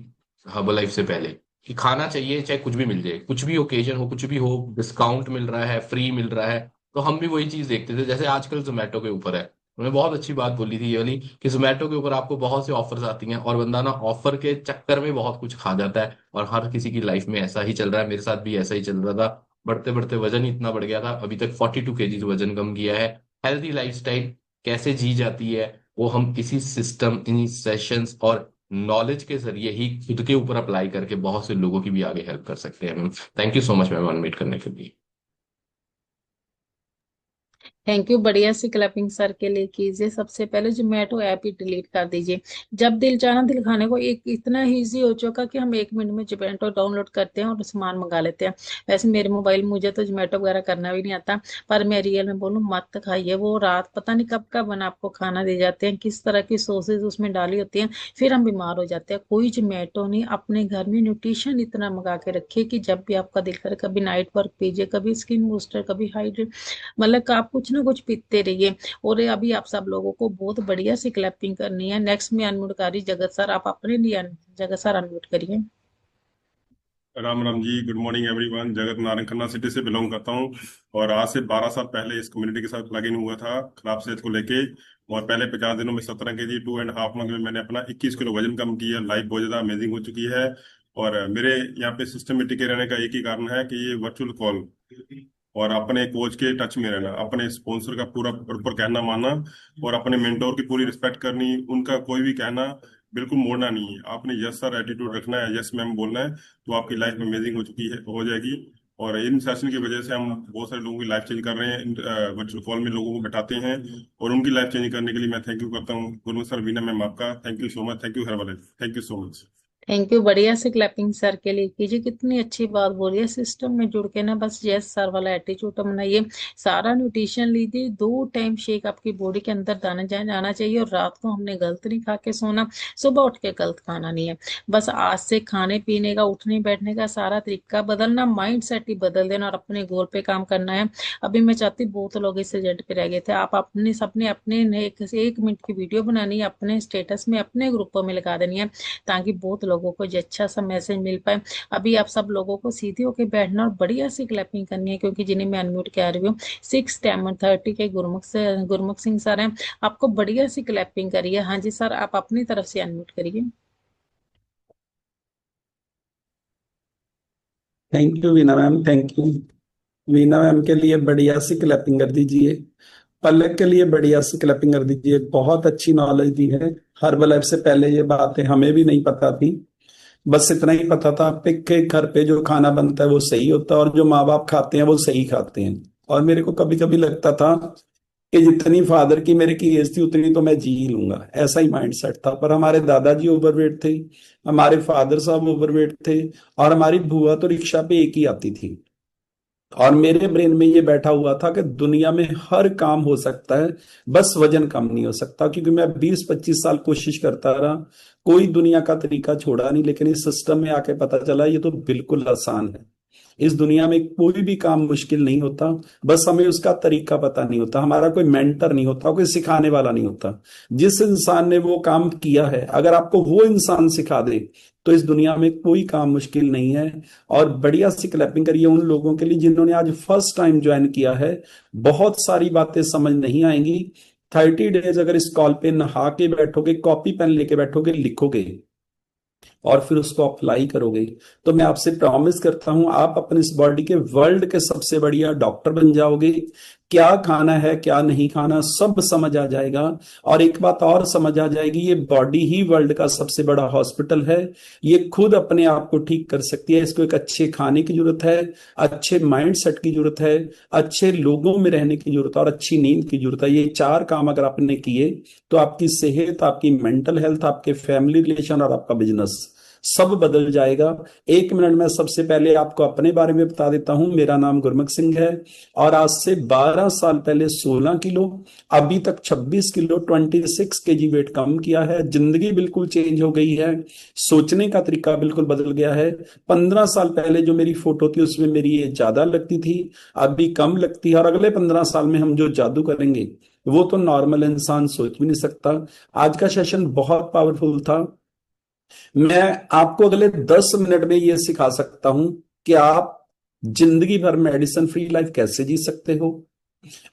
हर्बल लाइफ से पहले, कि खाना चाहिए चाहे कुछ भी मिल जाए, कुछ भी ओकेजन हो, कुछ भी हो, डिस्काउंट मिल रहा है, फ्री मिल रहा है, तो हम भी वही चीज देखते थे। जैसे आजकल जोमेटो के ऊपर है, उन्होंने बहुत अच्छी बात बोली थी ये वाली, कि जोमेटो के ऊपर आपको बहुत से ऑफर्स आती हैं और बंदा ना ऑफर के चक्कर में बहुत कुछ खा जाता है। और हर किसी की लाइफ में ऐसा ही चल रहा है, मेरे साथ भी ऐसा ही चल रहा था। बढ़ते बढ़ते वजन ही इतना बढ़ गया था, अभी तक 42 केजीज वजन कम किया है। हेल्थी लाइफस्टाइल कैसे जी जाती है वो हम इसी सिस्टम, इन सेशंस और नॉलेज के जरिए ही खुद के ऊपर अप्लाई करके बहुत से लोगों की भी आगे हेल्प कर सकते हैं ma'am. Thank you so much ma'am unmute करने के लिए। थैंक यू, बढ़िया सी क्लैपिंग सर के लिए कीजिए। सबसे पहले जोमेटो ऐप ही डिलीट कर दीजिए। जब दिल चाहा दिल खाने को एक इतना ईजी हो चुका कि हम 1 मिनट में जोमेटो डाउनलोड करते हैं और सामान मंगा लेते हैं। वैसे मेरे मोबाइल मुझे तो जोमेटो वगैरह करना भी नहीं आता, पर मैं रियल में बोलूँ मत खाइए। वो रात पता नहीं कब का बना आपको खाना दे जाते हैं, किस तरह की सॉसेज उसमें डाली होती हैं, फिर हम बीमार हो जाते हैं। कोई जोमेटो नहीं, अपने घर में न्यूट्रिशन इतना मंगा के रखिए कि जब भी आपका दिल करे, कभी नाइट वर्क पीजिए, कभी स्किन बूस्टर, कभी हाइड्रेट, मतलब कि आप कुछ ना कुछ पीते रहिए। और अभी आप सब लोगों को बहुत बढ़िया सी क्लैपिंग करनी है। नेक्स्ट में अनम्यूट करिए जगत सर, आप अपने लिए जगत सर अनम्यूट करिए। Ram Ram ji, good morning everyone. Jagat Narayan Khanna city से बिलोंग करता हूँ और आज से 12 साल पहले इस कम्युनिटी के साथ लग इन हुआ था खराब सेहत को लेके। और पहले 50 दिनों में 17 केजी, 2.5 मंथ में मैंने अपना 21 किलो वजन कम किया। लाइफ बहुत ज्यादा अमेजिंग हो चुकी है। और मेरे यहाँ पे सिस्टम में टिके रहने का एक ही कारण है कि ये वर्चुअल कॉल और अपने कोच के टच में रहना, अपने स्पॉन्सर का पूरा प्रॉपर कहना मानना और अपने मेंटोर की पूरी रिस्पेक्ट करनी। उनका कोई भी कहना बिल्कुल मोड़ना नहीं है। आपने यस सर एटीट्यूड रखना है, यस मैम बोलना है, तो आपकी लाइफ अमेजिंग हो चुकी है, हो जाएगी। और इन सेशन की वजह से हम बहुत सारे लोगों की लाइफ चेंज कर रहे हैं। वर्चुअल कॉल में लोगों को बैठाते हैं और उनकी लाइफ चेंज करने के लिए मैं थैंक यू करता हूँ। गुरु सर, वीना मैम आपका thank you so much. Thank you herbal, thank you so much. Thank you, बढ़िया से क्लैपिंग सर के लिए कीजिए। कितनी अच्छी बात बोली है। सिस्टम में जुड़ के ना बस यस सर वाला एटीट्यूड बनाइए। सारा न्यूट्रिशन लीजिए। 2 टाइम शेक आपकी बॉडी के अंदर जाना चाहिए। और रात को हमने गलत नहीं खा के सोना, सुबह उठ के गलत खाना नहीं है। बस आज से खाने पीने का, उठने बैठने का सारा तरीका बदलना, माइंड सेट ही बदल देना और अपने गोल पे काम करना है। अभी मैं चाहती बहुत लोग इस एजेंट पे रह गए थे। आप अपने सपने अपने 1 मिनट की वीडियो बनानी है, अपने स्टेटस में, अपने ग्रुपों में लगा देनी है, ताकि बहुत लोगों को जो अच्छा सा मैसेज मिल पाए। अभी आप सब लोगों को सीधे होके बैठना और बढ़िया सी क्लैपिंग करनी है, क्योंकि जिन्हें मैं अनम्यूट कह रही हूँ 6 10 30 के गुरमुख सिंह सर हैं। आपको बढ़िया सी क्लैपिंग करिए। हाँ जी सर, आप अपनी तरफ से अनम्यूट करिए। Thank you Veena ma'am, thank you. Veena ma'am के लिए बढ़िया सी क्लैपिंग कर दीजिए। पलक के लिए बढ़िया सी क्लैपिंग कर दीजिए। बहुत अच्छी नॉलेज दी है। हर्बल लाइफ से पहले ये बातें हमें भी नहीं पता थी। बस इतना ही पता था कि घर पे जो खाना बनता है वो सही होता है और जो माँ बाप खाते हैं वो सही खाते हैं। और मेरे को कभी कभी लगता था कि जितनी फादर की मेरे की एज थी उतनी तो मैं जी ही लूंगा, ऐसा ही माइंड सेट था। पर हमारे दादाजी ओवरवेट थे, हमारे फादर साहब ओवरवेट थे और हमारी बुआ तो रिक्शा पे एक ही आती थी। और मेरे ब्रेन में ये बैठा हुआ था कि दुनिया में हर काम हो सकता है, बस वजन कम नहीं हो सकता। क्योंकि मैं 20-25 साल कोशिश करता रहा, कोई दुनिया का तरीका छोड़ा नहीं, लेकिन इस सिस्टम में आके पता चला ये तो बिल्कुल आसान है। इस दुनिया में कोई भी काम मुश्किल नहीं होता, बस हमें उसका तरीका पता नहीं होता, हमारा कोई मेंटर नहीं होता, कोई सिखाने वाला नहीं होता। जिस इंसान ने वो काम किया है, अगर आपको वो इंसान सिखा दे तो इस दुनिया में कोई काम मुश्किल नहीं है। और बढ़िया सी क्लैपिंग करिए उन लोगों के लिए जिन्होंने आज फर्स्ट टाइम ज्वाइन किया है। बहुत सारी बातें समझ नहीं आएंगी। 30 डेज अगर इस कॉल पे नहा के बैठोगे, कॉपी पेन लेके बैठोगे, लिखोगे और फिर उसको अप्लाई करोगे, तो मैं आपसे प्रॉमिस करता हूं आप अपनी इस बॉडी के वर्ल्ड के सबसे बढ़िया डॉक्टर बन जाओगे। क्या खाना है क्या नहीं खाना सब समझ आ जाएगा। और एक बात और समझ आ जाएगी, ये बॉडी ही वर्ल्ड का सबसे बड़ा हॉस्पिटल है। ये खुद अपने आप को ठीक कर सकती है। इसको एक अच्छे खाने की जरूरत है, अच्छे माइंड सेट की जरूरत है, अच्छे लोगों में रहने की जरूरत है और अच्छी नींद की जरूरत है। ये 4 काम अगर आपने किए तो आपकी सेहत, आपकी मेंटल हेल्थ, आपके फैमिली रिलेशन और आपका बिजनेस सब बदल जाएगा। 1 मिनट में सबसे पहले आपको अपने बारे में बता देता हूं। मेरा नाम गुरमुख सिंह है और आज से 12 साल पहले 16 किलो, अभी तक 26 किलो 26 केजी वेट कम किया है। जिंदगी बिल्कुल चेंज हो गई है, सोचने का तरीका बिल्कुल बदल गया है। 15 साल पहले जो मेरी फोटो थी उसमें मेरी एज ज्यादा लगती थी, अभी कम लगती है। और अगले 15 साल में हम जो जादू करेंगे वो तो नॉर्मल इंसान सोच भी नहीं सकता। आज का सेशन बहुत पावरफुल था। मैं आपको अगले 10 मिनट में यह सिखा सकता हूं कि आप जिंदगी भर मेडिसिन फ्री लाइफ कैसे जी सकते हो,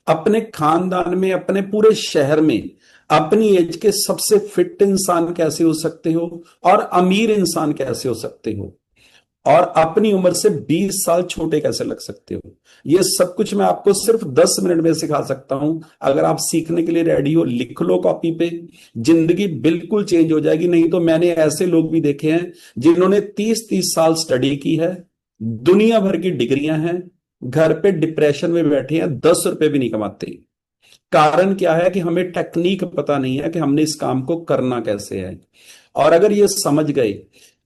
अपने खानदान में, अपने पूरे शहर में अपनी एज के सबसे फिट इंसान कैसे हो सकते हो और अमीर इंसान कैसे हो सकते हो, और अपनी उम्र से 20 साल छोटे कैसे लग सकते हो। ये सब कुछ मैं आपको सिर्फ 10 मिनट में सिखा सकता हूं। अगर आप सीखने के लिए रेडी हो, लिख लो कॉपी पे, जिंदगी बिल्कुल चेंज हो जाएगी। नहीं तो मैंने ऐसे लोग भी देखे हैं जिन्होंने 30-30 साल स्टडी की है, दुनिया भर की डिग्रियां हैं, घर पे डिप्रेशन में बैठे हैं, 10 रुपए भी नहीं कमाते। कारण क्या है कि हमें टेक्निक पता नहीं है कि हमने इस काम को करना कैसे है। और अगर ये समझ गए,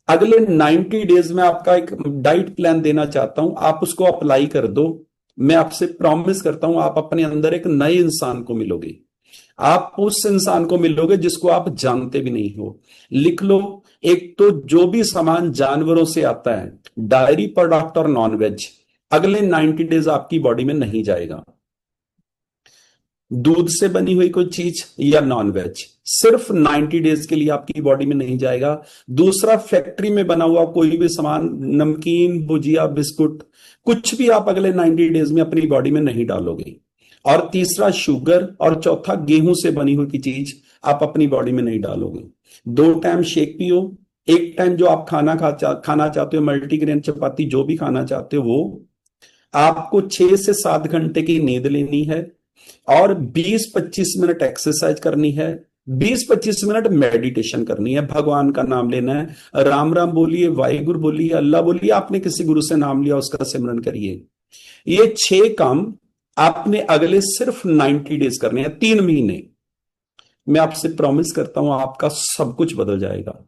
अगले 90 डेज में आपका एक डाइट प्लान देना चाहता हूं, आप उसको अप्लाई कर दो। मैं आपसे प्रॉमिस करता हूं आप अपने अंदर एक नए इंसान को मिलोगे। आप उस इंसान को मिलोगे जिसको आप जानते भी नहीं हो। लिख लो, एक तो जो भी सामान जानवरों से आता है, डायरी प्रोडक्ट और नॉनवेज, अगले 90 डेज आपकी बॉडी में नहीं जाएगा। दूध से बनी हुई कोई चीज या नॉनवेज सिर्फ 90 डेज के लिए आपकी बॉडी में नहीं जाएगा। दूसरा, फैक्ट्री में बना हुआ कोई भी सामान, नमकीन, भुजिया, बिस्कुट, कुछ भी आप अगले 90 डेज में अपनी बॉडी में नहीं डालोगे। और तीसरा, शुगर, और चौथा, गेहूं से बनी हुई की चीज आप अपनी बॉडी में नहीं डालोगे। 2 टाइम शेक पियो, एक टाइम जो आप खाना चाहते हो, मल्टीग्रेन चपाती, जो भी खाना चाहते हो वो। आपको 6 से 7 घंटे की नींद लेनी है और 20-25 मिनट एक्सरसाइज करनी है, 20-25 मिनट मेडिटेशन करनी है, भगवान का नाम लेना है, राम राम बोलिए, वाहिगुरु बोलिए, अल्लाह बोलिए, आपने किसी गुरु से नाम लिया उसका सिमरन करिए। ये 6 काम आपने अगले सिर्फ 90 डेज करने हैं, 3 महीने। मैं आपसे प्रॉमिस करता हूं आपका सब कुछ बदल जाएगा।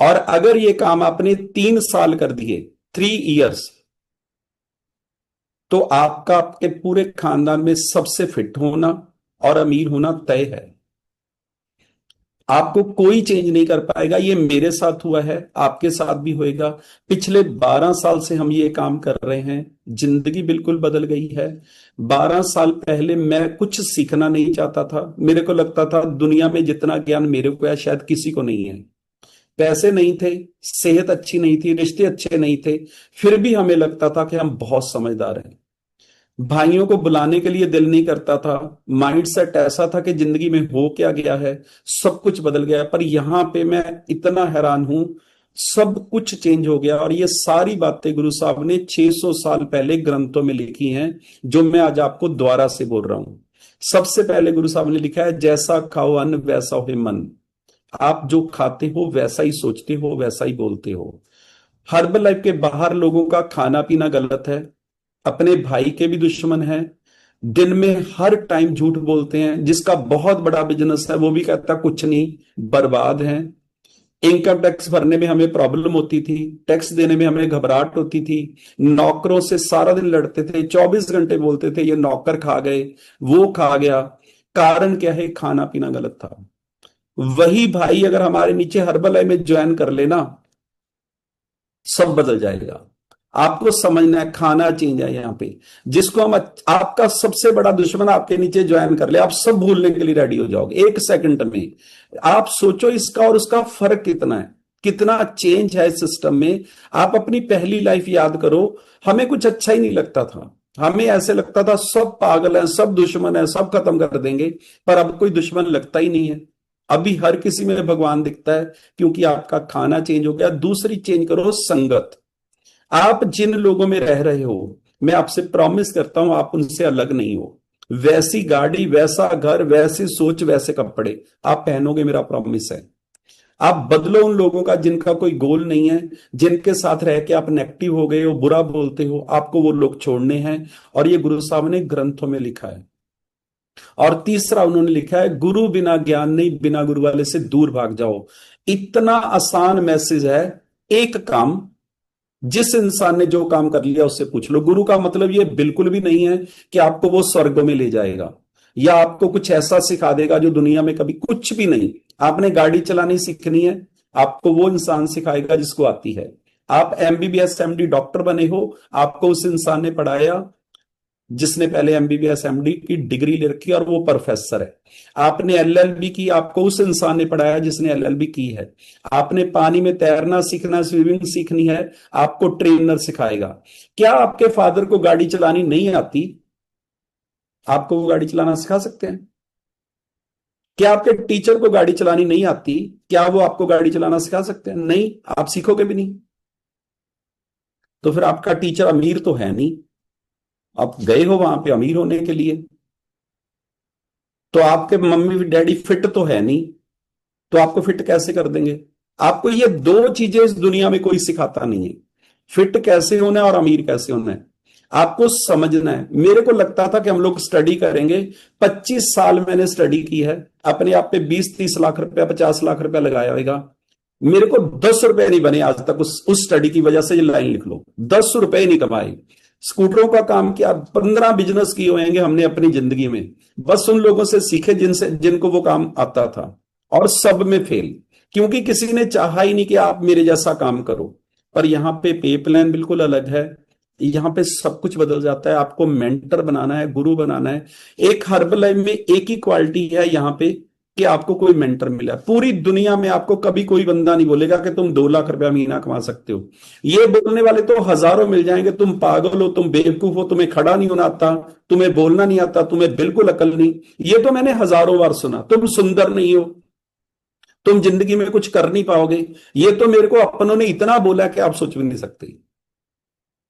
और अगर ये काम आपने 3 साल कर दिए, 3 इयर्स, तो आपका आपके पूरे खानदान में सबसे फिट होना और अमीर होना तय है। आपको कोई चेंज नहीं कर पाएगा। ये मेरे साथ हुआ है, आपके साथ भी होएगा। पिछले 12 साल से हम ये काम कर रहे हैं, जिंदगी बिल्कुल बदल गई है। 12 साल पहले मैं कुछ सीखना नहीं चाहता था। मेरे को लगता था दुनिया में जितना ज्ञान मेरे को है शायद किसी को नहीं है। पैसे नहीं थे, सेहत अच्छी नहीं थी, रिश्ते अच्छे नहीं थे, फिर भी हमें लगता था कि हम बहुत समझदार हैं। भाइयों को बुलाने के लिए दिल नहीं करता था। माइंडसेट ऐसा था कि जिंदगी में हो क्या गया है, सब कुछ बदल गया। पर यहां पे मैं इतना हैरान हूं, सब कुछ चेंज हो गया। और ये सारी बातें गुरु साहब ने 600 साल पहले ग्रंथों में लिखी हैं, जो मैं आज आपको दोबारा से बोल रहा हूं। सबसे पहले गुरु साहब ने लिखा है, जैसा खाओ अन्न वैसा हो मन। आप जो खाते हो वैसा ही सोचते हो, वैसा ही बोलते हो। हर्बल लाइफ के बाहर लोगों का खाना पीना गलत है, अपने भाई के भी दुश्मन है, दिन में हर टाइम झूठ बोलते हैं। जिसका बहुत बड़ा बिजनेस है वो भी कहता कुछ नहीं, बर्बाद है। इनकम टैक्स भरने में हमें प्रॉब्लम होती थी, टैक्स देने में हमें घबराहट होती थी, नौकरों से सारा दिन लड़ते थे, 24 घंटे बोलते थे ये नौकर खा गए, वो खा गया। कारण क्या है? खाना पीना गलत था। वही भाई अगर हमारे नीचे हर्बल लाइफ में ज्वाइन कर लेना, सब बदल जाएगा। आपको समझना है, खाना चेंज है यहाँ पे। जिसको हम आपका सबसे बड़ा दुश्मन आपके नीचे ज्वाइन कर ले, आप सब भूलने के लिए रेडी हो जाओगे 1 सेकंड में। आप सोचो इसका और उसका फर्क कितना है, कितना चेंज है सिस्टम में। आप अपनी पहली लाइफ याद करो, हमें कुछ अच्छा ही नहीं लगता था, हमें ऐसे लगता था सब पागल है, सब दुश्मन है, सब खत्म कर देंगे। पर अब कोई दुश्मन लगता ही नहीं है, अभी हर किसी में भगवान दिखता है, क्योंकि आपका खाना चेंज हो गया। दूसरी चेंज करो संगत। आप जिन लोगों में रह रहे हो, मैं आपसे प्रॉमिस करता हूं आप उनसे अलग नहीं हो। वैसी गाड़ी, वैसा घर, वैसी सोच, वैसे कपड़े आप पहनोगे, मेरा प्रॉमिस है। आप बदलो उन लोगों का जिनका कोई गोल नहीं है, जिनके साथ रह के आप नेगेटिव हो गए हो, बुरा बोलते हो, आपको वो लोग छोड़ने हैं। और ये गुरु साहब ने ग्रंथों में लिखा है। और तीसरा उन्होंने लिखा है, गुरु बिना ज्ञान नहीं, बिना गुरु वाले से दूर भाग जाओ। इतना आसान मैसेज है। एक काम, जिस इंसान ने जो काम कर लिया उससे पूछ लो। गुरु का मतलब ये बिल्कुल भी नहीं है कि आपको वो स्वर्ग में ले जाएगा या आपको कुछ ऐसा सिखा देगा जो दुनिया में कभी, कुछ भी नहीं। आपने गाड़ी चलानी सीखनी है, आपको वो इंसान सिखाएगा जिसको आती है। आप MBBS MD डॉक्टर बने हो, आपको उस इंसान ने पढ़ाया जिसने पहले MBBS MD की डिग्री ले रखी और वो प्रोफेसर है। आपने LLB की, आपको उस इंसान ने पढ़ाया जिसने LLB की है। आपने पानी में तैरना सीखना, स्विमिंग सीखनी है, आपको ट्रेनर सिखाएगा। क्या आपके फादर को गाड़ी चलानी नहीं आती? आपको वो गाड़ी चलाना सिखा सकते हैं? क्या आपके टीचर को गाड़ी चलानी नहीं आती? क्या वो आपको गाड़ी चलाना सिखा सकते हैं? नहीं, आप सीखोगे भी नहीं। तो फिर आपका टीचर अमीर तो है नहीं, आप गए हो वहां पे अमीर होने के लिए। तो आपके मम्मी डैडी फिट तो है नहीं, तो आपको फिट कैसे कर देंगे? आपको ये 2 चीजें इस दुनिया में कोई सिखाता नहीं है, फिट कैसे होना है और अमीर कैसे होना है। आपको समझना है। मेरे को लगता था कि हम लोग स्टडी करेंगे, 25 साल मैंने स्टडी की है, अपने आप पे 20-30 लाख रुपया, 50 लाख रुपया लगाया होगा। मेरे को 10 रुपए नहीं बने आज तक उस स्टडी की वजह से। ये लाइन लिख लो, 10 रुपए नहीं कमाए। स्कूटरों का काम किया, 15 बिजनेस किए होंगे हमने अपनी जिंदगी में, बस उन लोगों से सीखे जिनको वो काम आता था, और सब में फेल, क्योंकि किसी ने चाहा ही नहीं कि आप मेरे जैसा काम करो। पर यहाँ पे प्लान बिल्कुल अलग है, यहाँ पे सब कुछ बदल जाता है। आपको मेंटर बनाना है, गुरु बनाना है। एक हर्बल लाइफ में एक ही क्वालिटी है यहाँ पे कि आपको कोई मेंटर मिला। पूरी दुनिया में आपको कभी कोई बंदा नहीं बोलेगा कि तुम 2 लाख रुपया महीना कमा सकते हो। ये बोलने वाले तो हजारों मिल जाएंगे, तुम पागल हो, तुम बेवकूफ हो, तुम्हें खड़ा नहीं होना आता, तुम्हें बोलना नहीं आता, तुम्हें बिल्कुल अकल नहीं। ये तो मैंने हजारों बार सुना। तुम सुंदर नहीं हो, तुम जिंदगी में कुछ कर नहीं पाओगे। ये तो मेरे को अपनों ने इतना बोला कि आप सोच भी नहीं सकते।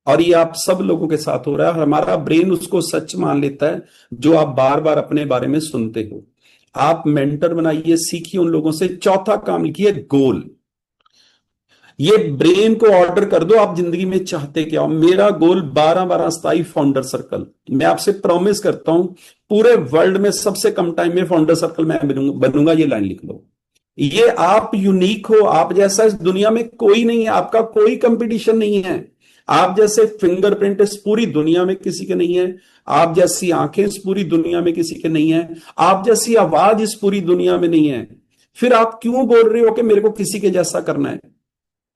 और ये आप सब लोगों के साथ हो रहा है। हमारा ब्रेन उसको सच मान लेता है जो आप बार बार अपने बारे में सुनते हो। आप मेंटर बनाइए, सीखिए उन लोगों से। चौथा काम लिखिए, गोल। ये ब्रेन को ऑर्डर कर दो, आप जिंदगी में चाहते क्या हो। मेरा गोल 12 स्थायी फाउंडर सर्कल। मैं आपसे प्रॉमिस करता हूं पूरे वर्ल्ड में सबसे कम टाइम में फाउंडर सर्कल मैं बनूंगा। ये लाइन लिख लो। ये आप यूनिक हो, आप जैसा इस दुनिया में कोई नहीं है, आपका कोई कंपटीशन नहीं है। आप जैसे फिंगरप्रिंट इस पूरी दुनिया में किसी के नहीं है, आप जैसी आंखें इस पूरी दुनिया में किसी के नहीं है, आप जैसी आवाज इस पूरी दुनिया में नहीं है। फिर आप क्यों बोल रहे हो कि मेरे को किसी के जैसा करना है?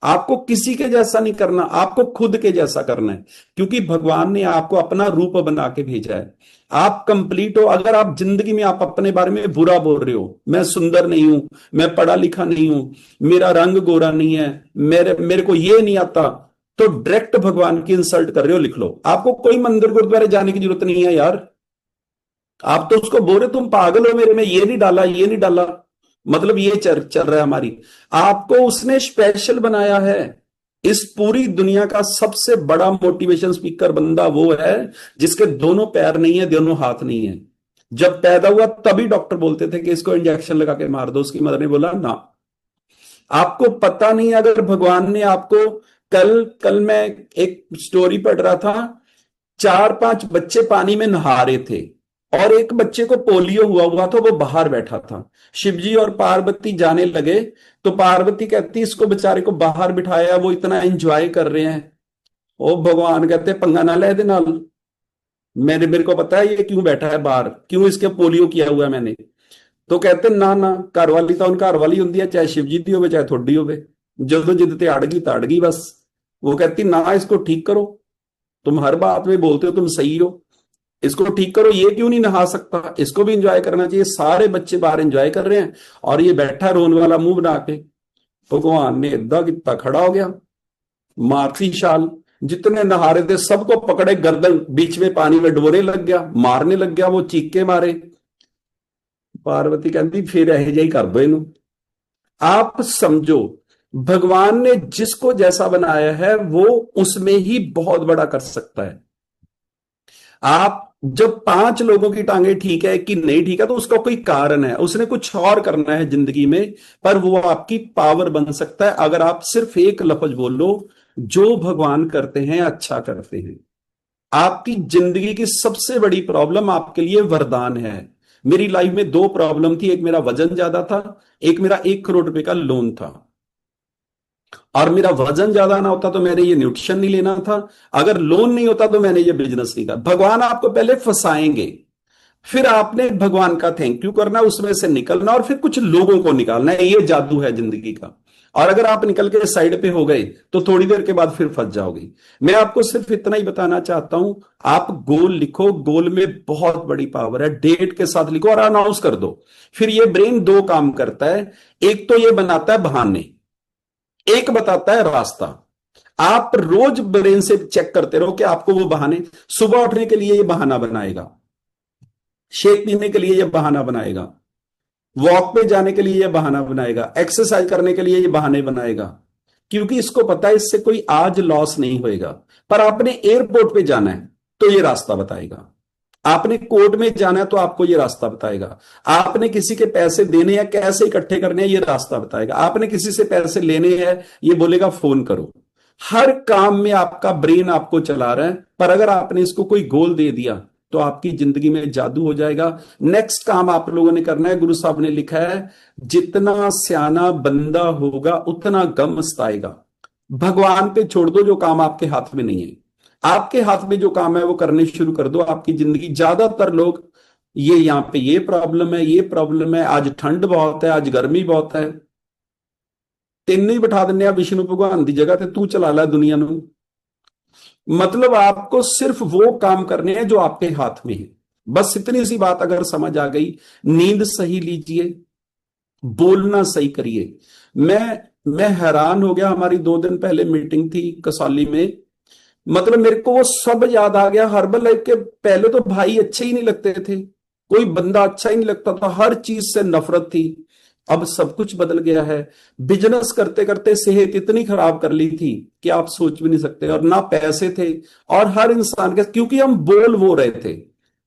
आपको किसी के जैसा नहीं करना, आपको खुद के जैसा करना है, क्योंकि भगवान ने आपको अपना रूप बना के भेजा है। आप कंप्लीट हो। अगर आप जिंदगी में आप अपने बारे में बुरा बोल रहे हो, मैं सुंदर नहीं हूं, मैं पढ़ा लिखा नहीं हूं, मेरा रंग गोरा नहीं है, मेरे को ये नहीं आता, तो डायरेक्ट भगवान की इंसल्ट कर रहे हो। लिख लो। आपको कोई मंदिर गुरुद्वारे जाने की जरूरत नहीं है यार। आप तो उसको बोल रहे तुम पागल हो, मेरे में ये नहीं डाला, ये नहीं डाला, मतलब ये चल रहा है हमारी। आपको उसने स्पेशल बनाया है। इस पूरी दुनिया का सबसे बड़ा मोटिवेशन स्पीकर बंदा वो है जिसके दोनों पैर नहीं है, दोनों हाथ नहीं है। जब पैदा हुआ तभी डॉक्टर बोलते थे कि इसको इंजेक्शन लगा के मार दो। उसकी मदर ने बोला ना। आपको पता नहीं, अगर भगवान ने आपको कल मैं एक स्टोरी पढ़ रहा था, 4-5 बच्चे पानी में नहा रहे थे और एक बच्चे को पोलियो हुआ था, वो बाहर बैठा था। शिवजी और पार्वती जाने लगे तो पार्वती कहती इसको बेचारे को बाहर बिठाया, वो इतना एंजॉय कर रहे हैं। ओ भगवान कहते पंगा ना ले दे नाल, मेरे को पता है ये क्यों बैठा है बाहर, क्यों इसके पोलियो किया हुआ है मैंने। तो कहते ना घर वाली तो घर वाली होंगी है, चाहे शिवजी दी हो चाहे थोड़ी हो। जो जिद ते अड़ गई तो अड़ गई बस। वो कहती ना इसको ठीक करो, तुम हर बात में बोलते हो तुम सही हो, इसको ठीक करो, ये क्यों नहीं नहा सकता, इसको भी एंजॉय करना चाहिए। सारे बच्चे बाहर एंजॉय कर रहे हैं और ये बैठा रोने वाला मुंह बना के। भगवान ने इदा कितना, खड़ा हो गया, मारती शाल, जितने नहा रहे थे सबको पकड़े, गर्दन बीच में पानी में डुबोने लग गया, मारने लग गया, वो चीखे मारे। पार्वती कहती फिर यह ही कर दो इन्हों। आप समझो भगवान ने जिसको जैसा बनाया है वो उसमें ही बहुत बड़ा कर सकता है। आप जब 5 लोगों की टांगे ठीक है कि नहीं ठीक है तो उसका कोई कारण है, उसने कुछ और करना है जिंदगी में, पर वो आपकी पावर बन सकता है अगर आप सिर्फ एक लफ्ज बोलो, जो भगवान करते हैं अच्छा करते हैं। आपकी जिंदगी की सबसे बड़ी प्रॉब्लम आपके लिए वरदान है। मेरी लाइफ में 2 प्रॉब्लम थी, एक मेरा वजन ज्यादा था, एक मेरा 1 करोड़ रुपए का लोन था। और मेरा वजन ज्यादा ना होता तो मैंने ये न्यूट्रिशन नहीं लेना था, अगर लोन नहीं होता तो मैंने ये बिजनेस नहीं किया। भगवान आपको पहले फंसाएंगे, फिर आपने भगवान का थैंक यू करना, उसमें से निकलना और फिर कुछ लोगों को निकालना है। ये जादू है जिंदगी का। और अगर आप निकल के साइड पे हो गए तो थोड़ी देर के बाद फिर फंस जाओगे। मैं आपको सिर्फ इतना ही बताना चाहता हूं, आप गोल लिखो, गोल में बहुत बड़ी पावर है, डेट के साथ लिखो और अनाउंस कर दो। फिर ये ब्रेन 2 काम करता है, एक तो ये बनाता है बहाने, एक बताता है रास्ता। आप रोज ब्रेन से चेक करते रहो कि आपको वो बहाने, सुबह उठने के लिए ये बहाना बनाएगा, शेक पीने के लिए ये बहाना बनाएगा, वॉक पे जाने के लिए ये बहाना बनाएगा, एक्सरसाइज करने के लिए ये बहाने बनाएगा, क्योंकि इसको पता है इससे कोई आज लॉस नहीं होएगा। पर आपने एयरपोर्ट पे जाना है तो ये रास्ता बताएगा, आपने कोर्ट में जाना है तो आपको ये रास्ता बताएगा, आपने किसी के पैसे देने हैं कैसे इकट्ठे करने हैं ये रास्ता बताएगा, आपने किसी से पैसे लेने हैं ये बोलेगा फोन करो। हर काम में आपका ब्रेन आपको चला रहा है, पर अगर आपने इसको कोई गोल दे दिया तो आपकी जिंदगी में जादू हो जाएगा। नेक्स्ट काम आप लोगों ने करना है, गुरु साहब ने लिखा है, जितना सियाना बंदा होगा उतना गम सताएगा। भगवान पे छोड़ दो जो काम आपके हाथ में नहीं है, आपके हाथ में जो काम है वो करने शुरू कर दो, आपकी जिंदगी। ज्यादातर लोग ये यहाँ पे ये प्रॉब्लम है, ये प्रॉब्लम है, आज ठंड बहुत है, आज गर्मी बहुत है, तेन ही बिठा देने विष्णु भगवान की जगह ते तू चला ला दुनिया नू। मतलब आपको सिर्फ वो काम करने हैं जो आपके हाथ में है, बस इतनी सी बात अगर समझ आ गई। नींद सही लीजिए, बोलना सही करिए। मैं हैरान हो गया, हमारी 2 दिन पहले मीटिंग थी कसौली में, मतलब मेरे को वो सब याद आ गया। हर्बल लाइफ के पहले तो भाई अच्छे ही नहीं लगते थे, कोई बंदा अच्छा ही नहीं लगता था, हर चीज से नफरत थी। अब सब कुछ बदल गया है। बिजनेस करते करते सेहत इतनी खराब कर ली थी कि आप सोच भी नहीं सकते, और ना पैसे थे, और हर इंसान के, क्योंकि हम बोल वो रहे थे।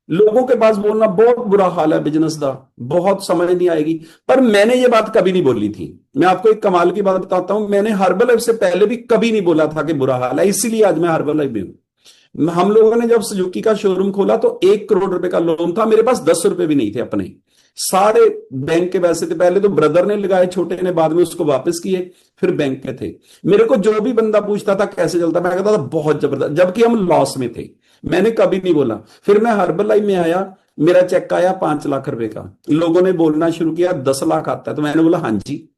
लोगों के पास बोलना बहुत बुरा हाल है बिजनेस का, बहुत समझ नहीं आएगी, पर मैंने ये बात कभी नहीं बोली थी। मैं आपको एक कमाल की बात बताता हूं, मैंने हर्बल लाइफ से पहले भी कभी नहीं बोला था कि बुरा हाल है, इसीलिए आज मैं हर्बल लाइफ में हूं। हम लोगों ने जब सुजुकी का शोरूम खोला तो 1 करोड़ रुपए का लोन था, मेरे पास 10 रुपए भी नहीं थे अपने, सारे बैंक के पैसे थे। पहले तो ब्रदर ने लगाए, छोटे ने, बाद में उसको वापस किए, फिर बैंक के थे। मेरे को जो भी बंदा पूछता था कैसे चलता, मैं कहता था बहुत जबरदस्त, जबकि हम लॉस में थे। मैंने कभी नहीं बोला। फिर मैं हर्बल लाइफ में आया, मेरा चेक आया 5 लाख रुपए का। लोगों ने बोलना शुरू किया 10 लाख आता है, तो मैंने बोला हाँ जी।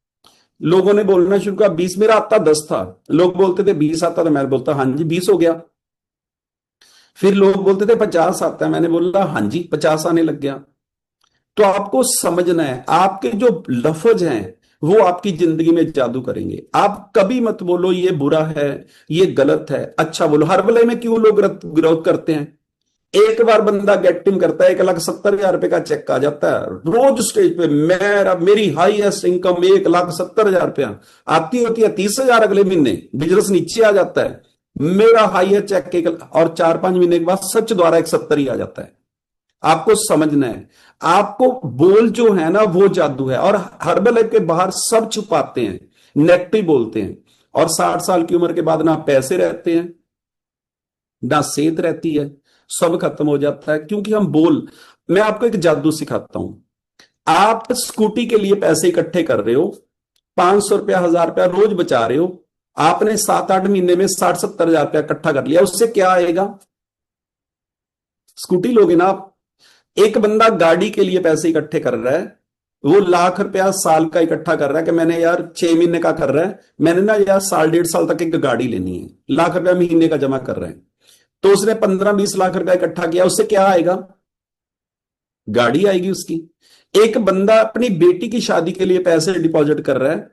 लोगों ने बोलना शुरू किया 20, मेरा आता 10 था, लोग बोलते थे 20 आता, तो मैं बोलता हाँ जी 20 हो गया। फिर लोग बोलते थे 50 आता है, मैंने बोला हाँ जी 50 आने लग गया। तो आपको समझना है, आपके जो लफ्ज हैं वो आपकी जिंदगी में जादू करेंगे। आप कभी मत बोलो ये बुरा है, ये गलत है, अच्छा बोलो। हर्बल में क्यों लोग ग्रोथ करते हैं? एक बार बंदा गेट इन करता है, 1,70,000 रुपए का चेक आ जाता है, रोज स्टेज पे मेरी हाईएस्ट इनकम 1,70,000 रुपया आती होती है, 30,000 अगले महीने बिजनेस नीचे आ जाता है, मेरा हाईएस्ट चेक और 4-5 महीने के बाद सच द्वारा 170 ही आ जाता है। आपको समझना है, आपको बोल जो है ना वो जादू है। और हर्बल लाइफ के बाहर सब छुपाते हैं, नेगेटिव बोलते हैं, और 60 साल की उम्र के बाद ना पैसे रहते हैं ना सेहत रहती है, सब खत्म हो जाता है, क्योंकि हम बोल। मैं आपको एक जादू सिखाता हूं। आप स्कूटी के लिए पैसे इकट्ठे कर रहे हो, 500 रुपया 1000 रुपया रोज बचा रहे हो, आपने 7-8 महीने में 60-70 हजार रुपया इकट्ठा कर लिया, उससे क्या आएगा? स्कूटी लोगे ना आप। एक बंदा गाड़ी के लिए पैसे इकट्ठे कर रहा है, वो लाख रुपया साल का इकट्ठा कर रहा है कि मैंने यार 6 महीने का कर रहा है, मैंने ना यार साल 1.5 साल तक एक गाड़ी लेनी है, लाख रुपया महीने का जमा कर रहे हैं। तो उसने 15-20 लाख रुपया इकट्ठा किया, उससे क्या आएगा? गाड़ी आएगी उसकी। एक बंदा अपनी बेटी की शादी के लिए पैसे डिपॉजिट कर रहा है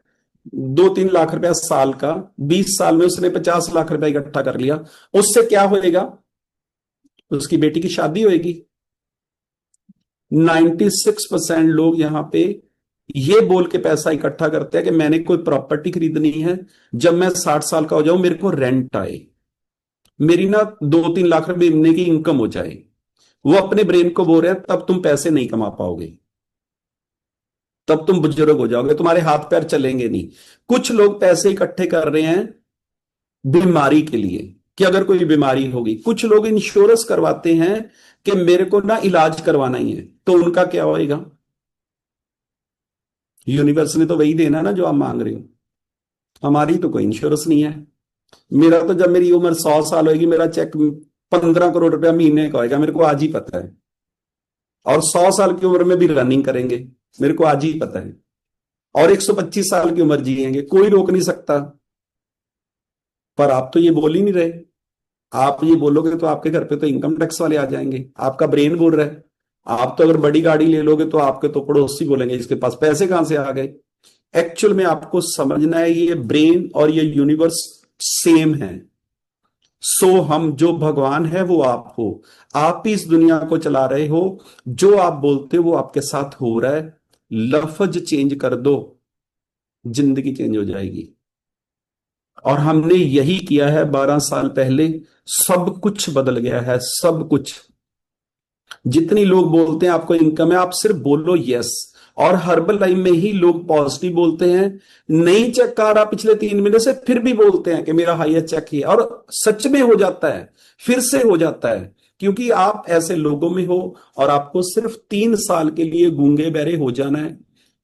2-3 लाख रुपया साल का, 20 साल में उसने 50 लाख रुपया इकट्ठा कर लिया, उससे क्या होएगा? उसकी बेटी की शादी होएगी। 96% लोग यहां पे ये बोल के पैसा इकट्ठा करते हैं कि मैंने कोई प्रॉपर्टी खरीदनी है, जब मैं 60 साल का हो जाऊं मेरे को रेंट आए, मेरी ना 2-3 लाख रुपए महीने की इनकम हो जाए। वो अपने ब्रेन को बोल रहे हैं तब तुम पैसे नहीं कमा पाओगे, तब तुम बुजुर्ग हो जाओगे, तुम्हारे हाथ पैर चलेंगे नहीं। कुछ लोग पैसे इकट्ठे कर रहे हैं बीमारी के लिए कि अगर कोई बीमारी होगी। कुछ लोग इंश्योरेंस करवाते हैं कि मेरे को ना इलाज करवाना ही है, तो उनका क्या होएगा? यूनिवर्स ने तो वही देना ना जो आप मांग रहे हो। हमारी तो कोई इंश्योरेंस नहीं है। मेरा तो जब मेरी उम्र 100 साल होगी मेरा चेक 15 करोड़ रुपया महीने का होएगा, मेरे को आज ही पता है। और 100 साल की उम्र में भी रनिंग करेंगे, मेरे को आज ही पता है। और 125 साल की उम्र जिएंगे, कोई रोक नहीं सकता। पर आप तो ये बोल ही नहीं रहे। आप ये बोलोगे तो आपके घर पे तो इनकम टैक्स वाले आ जाएंगे, आपका ब्रेन बोल रहा है। आप तो अगर बड़ी गाड़ी ले लोगे तो आपके तो पड़ोसी बोलेंगे इसके पास पैसे कहां से आ गए। एक्चुअल में आपको समझना है ये ब्रेन और ये यूनिवर्स सेम है। सो हम जो भगवान है वो आप हो, आप ही इस दुनिया को चला रहे हो। जो आप बोलते हो वो आपके साथ हो रहा है। लफ्ज चेंज कर दो, जिंदगी चेंज हो जाएगी। और हमने यही किया है 12 साल पहले, सब कुछ बदल गया है, सब कुछ। जितनी लोग बोलते हैं आपको इनकम है, आप सिर्फ बोलो यस। और हर्बल लाइफ में ही लोग पॉजिटिव बोलते हैं, नहीं चेक आ रहा पिछले 3 महीने से, फिर भी बोलते हैं कि मेरा हाईएस्ट चेक किया, और सच में हो जाता है, फिर से हो जाता है। क्योंकि आप ऐसे लोगों में हो और आपको सिर्फ 3 साल के लिए गूंगे बहरे हो जाना है।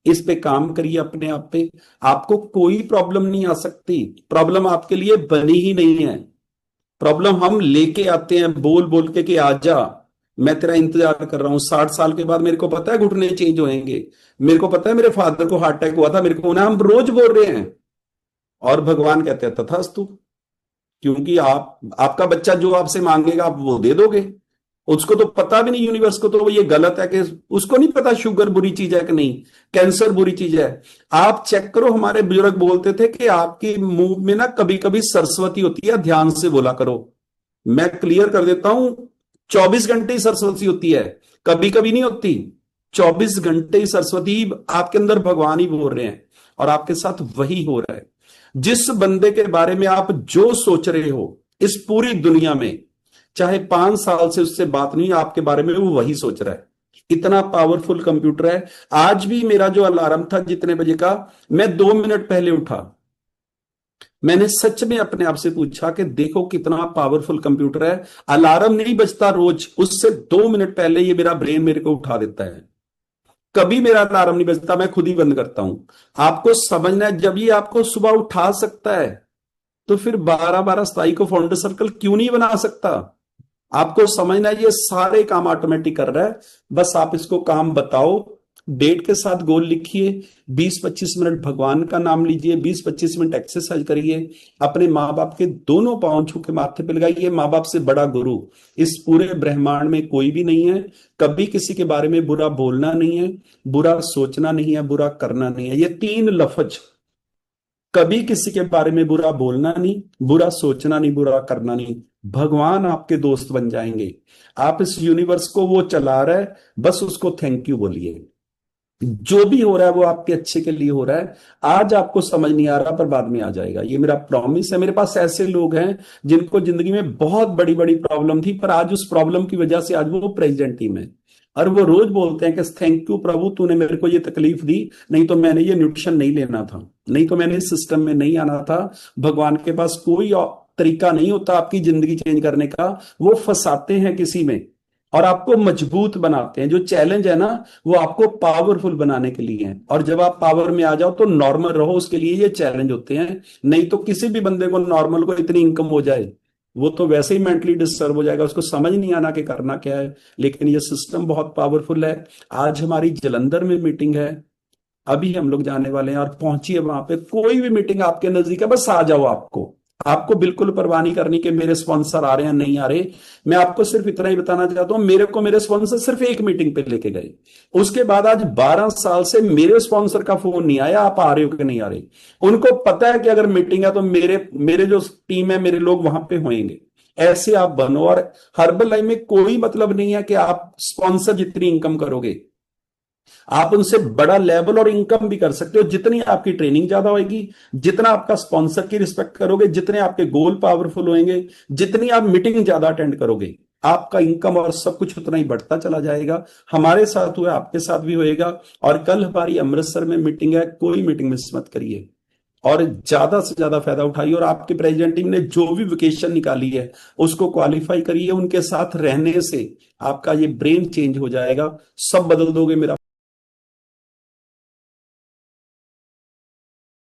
इस पे काम करिए अपने आप पे, आपको कोई प्रॉब्लम नहीं आ सकती। प्रॉब्लम आपके लिए बनी ही नहीं है। प्रॉब्लम हम लेके आते हैं बोल बोल के कि आजा, मैं तेरा इंतजार कर रहा हूं। 60 साल के बाद मेरे को पता है घुटने चेंज होंगे, मेरे को पता है मेरे फादर को हार्ट अटैक हुआ था, मेरे को उन्हें हम रोज बोल रहे हैं। और भगवान कहते हैं तथास्तु, क्योंकि आपका बच्चा जो आपसे मांगेगा आप वो दे दोगे। उसको तो पता भी नहीं, यूनिवर्स को तो ये गलत है कि उसको नहीं पता शुगर बुरी चीज है कि नहीं, कैंसर बुरी चीज है। आप चेक करो, हमारे बुजुर्ग बोलते थे कि आपके मुंह में ना कभी कभी सरस्वती होती है, ध्यान से बोला करो। मैं क्लियर कर देता हूं, 24 घंटे ही सरस्वती होती है, कभी कभी नहीं होती। 24 घंटे ही सरस्वती, आपके अंदर भगवान ही बोल रहे हैं और आपके साथ वही हो रहा है। जिस बंदे के बारे में आप जो सोच रहे हो इस पूरी दुनिया में, चाहे 5 साल से उससे बात नहीं, आपके बारे में वो वही सोच रहा है। इतना पावरफुल कंप्यूटर है। आज भी मेरा जो अलार्म था जितने बजे का, मैं 2 मिनट पहले उठा। मैंने सच में अपने आप से पूछा कि देखो कितना पावरफुल कंप्यूटर है। अलार्म नहीं बजता रोज, उससे 2 मिनट पहले ये मेरा ब्रेन मेरे को उठा देता है। कभी मेरा अलार्म नहीं बजता, मैं खुद ही बंद करता हूं। आपको समझना है, जब ये आपको सुबह उठा सकता है तो फिर 12-12 27 को फाउंडर सर्कल क्यों नहीं बना सकता। आपको समझना है ये सारे काम ऑटोमेटिक कर रहा है, बस आप इसको काम बताओ। डेट के साथ गोल लिखिए, 20-25 मिनट भगवान का नाम लीजिए, 20-25 मिनट एक्सरसाइज करिए, अपने माँ बाप के दोनों पांव छू के माथे पे लगाइए। माँ बाप से बड़ा गुरु इस पूरे ब्रह्मांड में कोई भी नहीं है। कभी किसी के बारे में बुरा बोलना नहीं है, बुरा सोचना नहीं है, बुरा करना नहीं है। ये 3 लफ्ज, कभी किसी के बारे में बुरा बोलना नहीं, बुरा सोचना नहीं, बुरा करना नहीं। भगवान आपके दोस्त बन जाएंगे। आप इस यूनिवर्स को वो चला रहा है, बस उसको थैंक यू बोलिए। जो भी हो रहा है वो आपके अच्छे के लिए हो रहा है। आज आपको समझ नहीं आ रहा पर बाद में आ जाएगा, ये मेरा प्रॉमिस है। मेरे पास ऐसे लोग हैं जिनको जिंदगी में बहुत बड़ी बड़ी प्रॉब्लम थी, पर आज उस प्रॉब्लम की वजह से आज वो प्रेसिडेंट टीम है। और वो रोज बोलते हैं कि थैंक यू प्रभु, तूने मेरे को ये तकलीफ दी, नहीं तो मैंने ये न्यूट्रिशन नहीं लेना था, नहीं तो मैंने इस सिस्टम में नहीं आना था। भगवान के पास कोई तरीका नहीं होता आपकी जिंदगी चेंज करने का। वो फंसाते हैं किसी में और आपको मजबूत बनाते हैं। जो चैलेंज है ना, वो आपको पावरफुल बनाने के लिए है। और जब आप पावर में आ जाओ तो नॉर्मल रहो, उसके लिए ये चैलेंज होते हैं। नहीं तो किसी भी बंदे को नॉर्मल को इतनी इनकम हो जाए, वो तो वैसे ही मेंटली डिस्टर्ब हो जाएगा, उसको समझ नहीं आना कि करना क्या है। लेकिन ये सिस्टम बहुत पावरफुल है। आज हमारी जलंधर में मीटिंग है, अभी हम लोग जाने वाले हैं और पहुंचिए वहां पे। कोई भी मीटिंग आपके नजदीक है, बस आ जाओ। आपको बिल्कुल परवाह नहीं करनी कि मेरे स्पॉन्सर आ रहे हैं नहीं आ रहे। मैं आपको सिर्फ इतना ही बताना चाहता हूं, मेरे स्पॉन्सर सिर्फ एक मीटिंग पे लेके गए, उसके बाद आज 12 साल से मेरे स्पॉन्सर का फोन नहीं आया आप आ रहे हो कि नहीं आ रहे। उनको पता है कि अगर मीटिंग है तो मेरे जो टीम है, मेरे लोग वहां पे होंगे। ऐसे आप बनो। और हर्बल लाइफ में कोई मतलब नहीं है कि आप स्पॉन्सर जितनी इनकम करोगे, आप उनसे बड़ा लेवल और इनकम भी कर सकते हो। जितनी आपकी ट्रेनिंग ज्यादा होगी, जितना आपका स्पॉन्सर की रिस्पेक्ट करोगे, जितने आपके गोल पावरफुल होंगे, जितनी आप मीटिंग ज्यादा अटेंड करोगे, आपका इनकम और सब कुछ उतना ही बढ़ता चला जाएगा। हमारे साथ हुआ, आपके साथ भी होएगा। और कल हमारी अमृतसर में मीटिंग है, कोई मीटिंग मिस मत करिए और ज्यादा से ज्यादा फायदा उठाइए। और आपकी प्रेसिडेंट टीम ने जो भी वेकेशन निकाली है उसको क्वालिफाई करिए। उनके साथ रहने से आपका ये ब्रेन चेंज हो जाएगा, सब बदल दोगे। मेरा